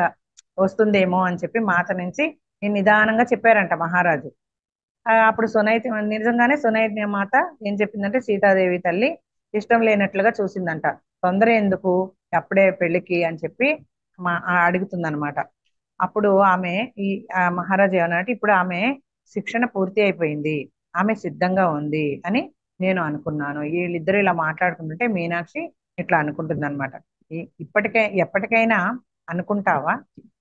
వస్తుందేమో అని చెప్పి మాత నుంచి నిదానంగా చెప్పారంట మహారాజు. అప్పుడు నిజంగానే సునైన మాత ఏం చెప్పిందంటే సీతాదేవి తల్లి ఇష్టం లేనట్లుగా చూసిందంట. తొందర ఎందుకు అప్పుడే పెళ్లికి అని చెప్పి అడుగుతుందన్నమాట. అప్పుడు ఆమె మహారాజు ఏమన్నట్టు ఇప్పుడు ఆమె శిక్షణ పూర్తి అయిపోయింది, ఆమె సిద్ధంగా ఉంది అని నేను అనుకున్నాను. వీళ్ళిద్దరు ఇలా మాట్లాడుకుంటుంటే మీనాక్షి ఇట్లా అనుకుంటుంది అనమాట. ఎప్పటికైనా అనుకుంటావా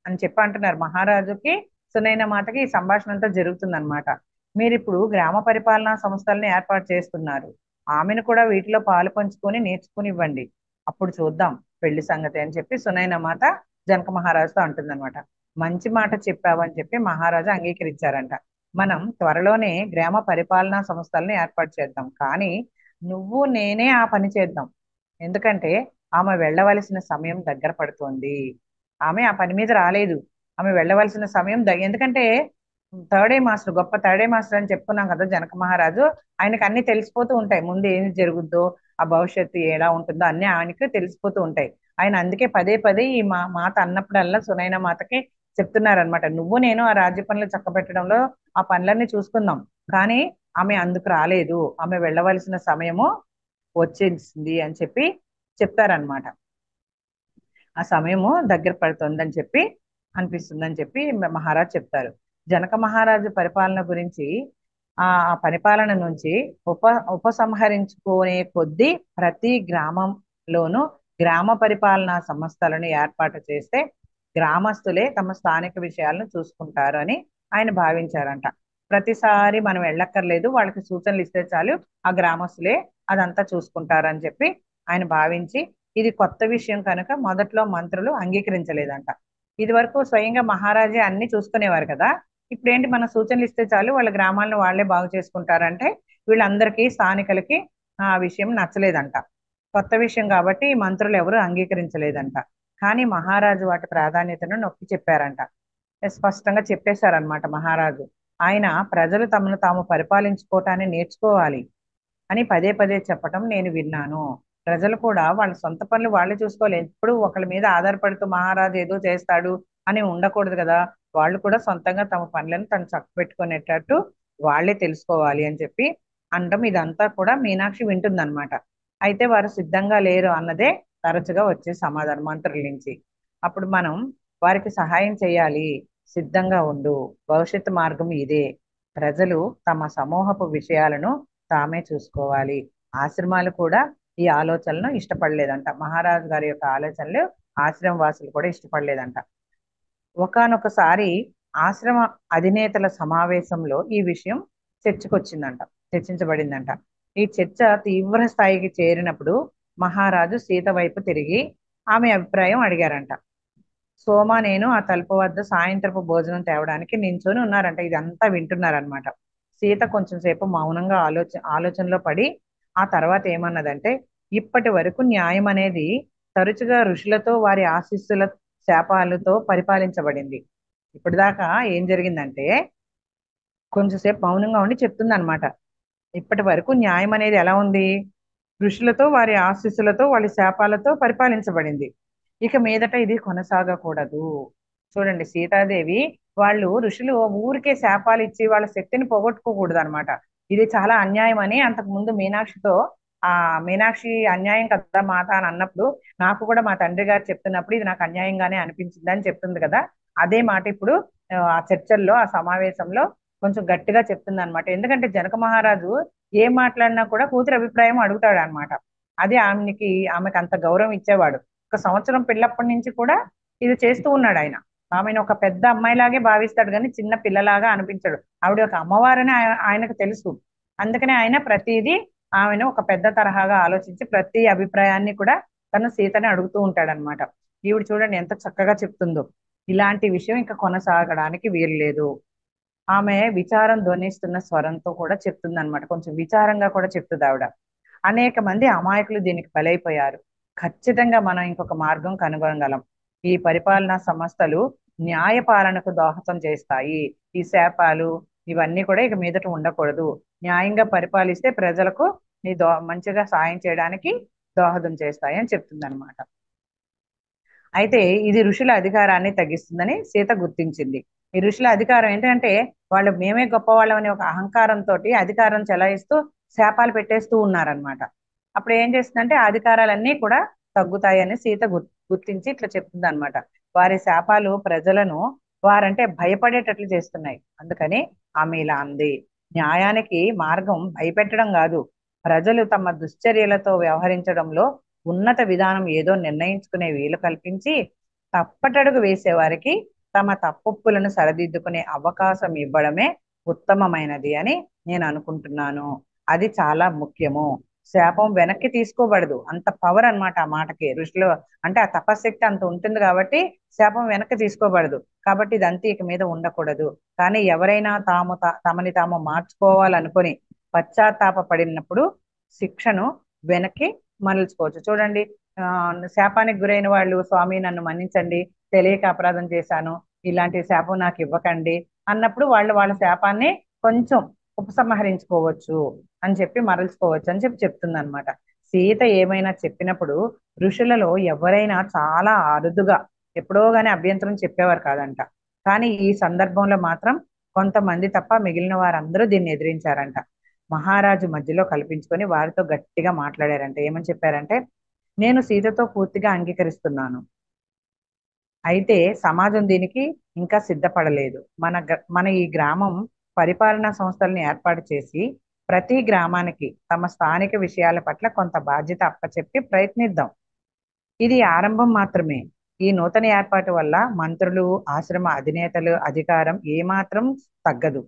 అని చెప్పి అంటున్నారు మహారాజుకి. సునైన మాతకి ఈ సంభాషణ అంతా జరుగుతుంది అనమాట. మీరు ఇప్పుడు గ్రామ పరిపాలనా సంస్థలను ఏర్పాటు చేస్తున్నారు, ఆమెను కూడా వీటిలో పాలు పంచుకొని నేర్చుకుని ఇవ్వండి, అప్పుడు చూద్దాం పెళ్లి సంగతి అని చెప్పి సునైన మాత జనక మహారాజుతో అంటుందన్నమాట. మంచి మాట చెప్పావని చెప్పి మహారాజు అంగీకరించారంట. మనం త్వరలోనే గ్రామ పరిపాలనా సంస్థలను ఏర్పాటు చేద్దాం, కానీ నువ్వు నేనే ఆ పని చేద్దాం. ఎందుకంటే ఆమె వెళ్ళవలసిన సమయం దగ్గర పడుతోంది. ఆమె ఆ పని మీద రాలేదు, ఆమె వెళ్ళవలసిన సమయం ఎందుకంటే థర్డ్ ఏ మాస్టర్, గొప్ప థర్డ్ ఏ మాస్టర్ అని చెప్పుకున్నాం కదా జనక మహారాజు. ఆయనకు అన్ని తెలిసిపోతూ ఉంటాయి, ముందు ఏం జరుగుద్దో ఆ భవిష్యత్తు ఎలా ఉంటుందో అన్ని ఆయనకి తెలిసిపోతూ ఉంటాయి. ఆయన అందుకే పదే పదే ఈ మాత అన్నప్పుడల్లా సునైన మాతకి చెప్తున్నారనమాట, నువ్వు నేను ఆ రాజ్య పనులు చక్కబెట్టడంలో ఆ పనులన్నీ చూసుకుందాం, కానీ ఆమె అందుకు రాలేదు, ఆమె వెళ్ళవలసిన సమయము వచ్చేసింది అని చెప్పి చెప్తారనమాట. ఆ సమయము దగ్గర పడుతుందని చెప్పి అనిపిస్తుందని చెప్పి మహారాజు చెప్తారు. జనక మహారాజు పరిపాలన గురించి ఆ పరిపాలన నుంచి ఉపసంహరించుకునే కొద్దీ ప్రతి గ్రామంలోనూ గ్రామ పరిపాలనా సంస్థలను ఏర్పాటు చేస్తే గ్రామస్తులే తమ స్థానిక విషయాలను చూసుకుంటారు అని ఆయన భావించారంట. ప్రతిసారి మనం వెళ్ళక్కర్లేదు, వాళ్ళకి సూచనలు ఇస్తే చాలు, ఆ గ్రామస్తులే అదంతా చూసుకుంటారని చెప్పి ఆయన భావించి, ఇది కొత్త విషయం కనుక మొదట్లో మంత్రులు అంగీకరించలేదంట. ఇది వరకు స్వయంగా మహారాజే అన్ని చూసుకునేవారు కదా, ఇప్పుడు ఏంటి మన సూచనలు ఇస్తే చాలు వాళ్ళ గ్రామాలను వాళ్ళే బాగు చేసుకుంటారంటే వీళ్ళందరికీ స్థానికులకి ఆ విషయం నచ్చలేదంట. కొత్త విషయం కాబట్టి ఈ మంత్రులు ఎవరు అంగీకరించలేదంట. కానీ మహారాజు వాటి ప్రాధాన్యతను నొక్కి చెప్పారంట. స్పష్టంగా చెప్పేశారనమాట మహారాజు. ఆయన ప్రజలు తమను తాము పరిపాలించుకోవటాన్ని నేర్చుకోవాలి అని పదే పదే చెప్పటం నేను విన్నాను. ప్రజలు కూడా వాళ్ళ సొంత పనులు వాళ్ళే చూసుకోవాలి, ఎప్పుడు ఒకళ్ళ మీద ఆధారపడుతూ మహారాజు ఏదో చేస్తాడు అని ఉండకూడదు కదా, వాళ్ళు కూడా సొంతంగా తమ పనులను తను చక్కబెట్టుకునేటట్టు వాళ్ళే తెలుసుకోవాలి అని చెప్పి అనడం. ఇదంతా కూడా మీనాక్షి వింటుందన్నమాట. అయితే వారు సిద్ధంగా లేరు అన్నదే తరచుగా వచ్చే సమాధానం మంత్రుల నుంచి. అప్పుడు మనం వారికి సహాయం చేయాలి, సిద్ధంగా ఉండు, భవిష్యత్తు మార్గం ఇదే, ప్రజలు తమ సమూహపు విషయాలను తామే చూసుకోవాలి. ఆశ్రమాలు కూడా ఈ ఆలోచనలను ఇష్టపడలేదంట, మహారాజు గారి యొక్క ఆలోచనలు ఆశ్రమ వాసులు కూడా ఇష్టపడలేదంట. ఒకానొకసారి ఆశ్రమ అధినేతల సమావేశంలో ఈ విషయం చర్చించబడిందంట. ఈ చర్చ తీవ్ర స్థాయికి చేరినప్పుడు మహారాజు సీత వైపు తిరిగి ఆమె అభిప్రాయం అడిగారంట. సోమ నేను ఆ తలుపు వద్ద సాయంత్రపు భోజనం తేవడానికి నించొని ఉన్నారంట. ఇదంతా వింటున్నారనమాట. సీత కొంచెం సేపు మౌనంగా ఆలోచనలో పడి ఆ తర్వాత ఏమన్నదంటే, ఇప్పటి వరకు న్యాయం అనేది తరచుగా ఋషులతో వారి ఆశీస్సుల శాపాలతో పరిపాలించబడింది. ఇప్పటిదాకా ఏం జరిగిందంటే కొంచెంసేపు మౌనంగా ఉండి చెప్తుంది అనమాట. ఇప్పటి వరకు న్యాయం అనేది ఎలా ఉంది? ఋషులతో వారి ఆశీస్సులతో వాళ్ళ శాపాలతో పరిపాలించబడింది. ఇక మీదట ఇది కొనసాగకూడదు. చూడండి, సీతాదేవి వాళ్ళు ఋషులు ఊరికే శాపాలు ఇచ్చి వాళ్ళ శక్తిని పోగొట్టుకోకూడదు అనమాట. ఇది చాలా అన్యాయం అని అంతకు ముందు మీనాక్షితో, ఆ మీనాక్షి అన్యాయం కదా మాత అని అన్నప్పుడు, నాకు కూడా మా తండ్రి గారు చెప్తున్నప్పుడు ఇది నాకు అన్యాయంగానే అనిపించింది అని చెప్తుంది కదా. అదే మాట ఇప్పుడు ఆ చర్చల్లో, ఆ సమావేశంలో కొంచెం గట్టిగా చెప్తుంది అనమాట. ఎందుకంటే జనక మహారాజు ఏం మాట్లాడినా కూడా కూతురు అభిప్రాయం అడుగుతాడు అనమాట. అది ఆమెకి అంత గౌరవం ఇచ్చేవాడు. ఒక సంవత్సరం పిల్లప్పటి నుంచి కూడా ఇది చేస్తూ ఉన్నాడు ఆయన. ఆమెను ఒక పెద్ద అమ్మాయిలాగే భావిస్తాడు కానీ చిన్న పిల్లలాగా అనిపించడు. ఆవిడ ఒక అమ్మవారని ఆయనకు తెలుసు. అందుకనే ఆయన ప్రతిదీ ఆమెను ఒక పెద్ద తరహాగా ఆలోచించి ప్రతి అభిప్రాయాన్ని కూడా తను సీతని అడుగుతూ ఉంటాడనమాట. ఈవిడ చూడండి ఎంత చక్కగా చెప్తుందో. ఇలాంటి విషయం ఇంకా కొనసాగడానికి వీలు లేదు. ఆమె విచారం ధ్వనిస్తున్న స్వరంతో కూడా చెప్తుంది అనమాట. కొంచెం విచారంగా కూడా చెప్తుంది ఆవిడ. అనేక మంది అమాయకులు దీనికి బలైపోయారు. ఖచ్చితంగా మనం ఇంకొక మార్గం కనుగొనగలం. ఈ పరిపాలనా సంస్థలు న్యాయ పాలనకు దోహదం చేస్తాయి. ఈ శాపాలు ఇవన్నీ కూడా ఇక మీదట ఉండకూడదు. న్యాయంగా పరిపాలిస్తే ప్రజలకు మంచిగా సాయం చేయడానికి దోహదం చేస్తాయి అని చెప్తుంది అనమాట. అయితే ఇది ఋషుల అధికారాన్ని తగ్గిస్తుందని సీత గుర్తించింది. ఈ ఋషుల అధికారం ఏంటంటే వాళ్ళు మేమే గొప్పవాళ్ళం అనే ఒక అహంకారంతో అధికారం చెలాయిస్తూ శాపాలు పెట్టేస్తూ ఉన్నారనమాట. అప్పుడు ఏం చేస్తుందంటే ఆ అధికారాలన్నీ కూడా తగ్గుతాయని సీత గుర్తించి ఇట్లా చెప్తుంది అనమాట. వారి శాపాలు ప్రజలను వారంటే భయపడేటట్లు చేస్తున్నాయి. అందుకని ఆమె ఇలా అంది. న్యాయానికి మార్గం భయపెట్టడం కాదు, ప్రజలు తమ దుశ్చర్యలతో వ్యవహరించడంలో ఉన్నత విధానం ఏదో నిర్ణయించుకునే వీలు కల్పించి తప్పటడుగు వేసేవారికి తమ తప్పులను సరిదిద్దుకునే అవకాశం ఇవ్వడమే ఉత్తమమైనది అని నేను అనుకుంటున్నాను. అది చాలా ముఖ్యము. శాపం వెనక్కి తీసుకోబడదు. అంత పవర్ అన్నమాట ఆ మాటకి. ఋషులు అంటే ఆ తపశక్తి అంత ఉంటుంది కాబట్టి శాపం వెనక్కి తీసుకోబడదు. కాబట్టి ఇదంతా ఇక మీద ఉండకూడదు. కానీ ఎవరైనా తమని తాము మార్చుకోవాలనుకొని పశ్చాత్తాప పడినప్పుడు శిక్షను వెనక్కి మరల్చుకోవచ్చు. చూడండి, ఆ శాపానికి గురైన వాళ్ళు స్వామి నన్ను మన్నించండి, తెలియక అపరాధం చేశాను, ఇలాంటి శాపం నాకు ఇవ్వకండి అన్నప్పుడు వాళ్ళు వాళ్ళ శాపాన్ని కొంచెం ఉపసంహరించుకోవచ్చు అని చెప్పి మరల్చుకోవచ్చు అని చెప్పి చెప్తుంది అనమాట. సీత ఏమైనా చెప్పినప్పుడు ఋషులలో ఎవరైనా చాలా అరుదుగా ఎప్పుడో గానీ అభ్యంతరం చెప్పేవారు కాదంట. కానీ ఈ సందర్భంలో మాత్రం కొంతమంది తప్ప మిగిలిన వారందరూ దీన్ని ఎదిరించారంట. మహారాజు మధ్యలో కల్పించుకొని వారితో గట్టిగా మాట్లాడారంట. ఏమని చెప్పారంటే, నేను సీతతో పూర్తిగా అంగీకరిస్తున్నాను. అయితే సమాజం దీనికి ఇంకా సిద్ధపడలేదు. మన ఈ గ్రామం పరిపాలనా సంస్థలను ఏర్పాటు చేసి ప్రతి గ్రామానికి తమ స్థానిక విషయాల పట్ల కొంత బాధ్యత అప్పచెప్పి ప్రయత్నిద్దాం. ఇది ఆరంభం మాత్రమే. ఈ నూతన ఏర్పాటు వల్ల మంత్రులు, ఆశ్రమ అధినేతలు అధికారం ఏమాత్రం తగ్గదు.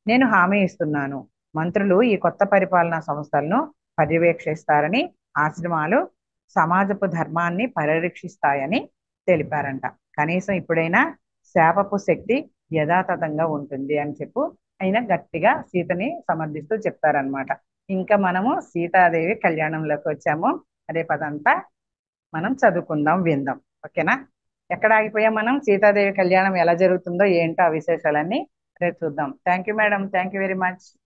నేను హామీ ఇస్తున్నాను, మంత్రులు ఈ కొత్త పరిపాలనా సంస్థలను పర్యవేక్షిస్తారని, ఆశ్రమాలు సమాజపు ధర్మాన్ని పరిరక్షిస్తాయని తెలిపారంట. కనీసం ఇప్పుడైనా శాపపు శక్తి యథాతథంగా ఉంటుంది అని చెప్పు ఆయన గట్టిగా సీతని సమర్థిస్తూ చెప్తారనమాట. ఇంకా మనము సీతాదేవి కళ్యాణంలోకి వచ్చాము. రేపు అదంతా మనం చదువుకుందాం, విందాం. ఓకేనా? ఎక్కడ ఆగిపోయాం మనం? సీతాదేవి కళ్యాణం ఎలా జరుగుతుందో ఏంటో ఆ విశేషాలన్నీ రేపు చూద్దాం. Thank you madam, thank you very much.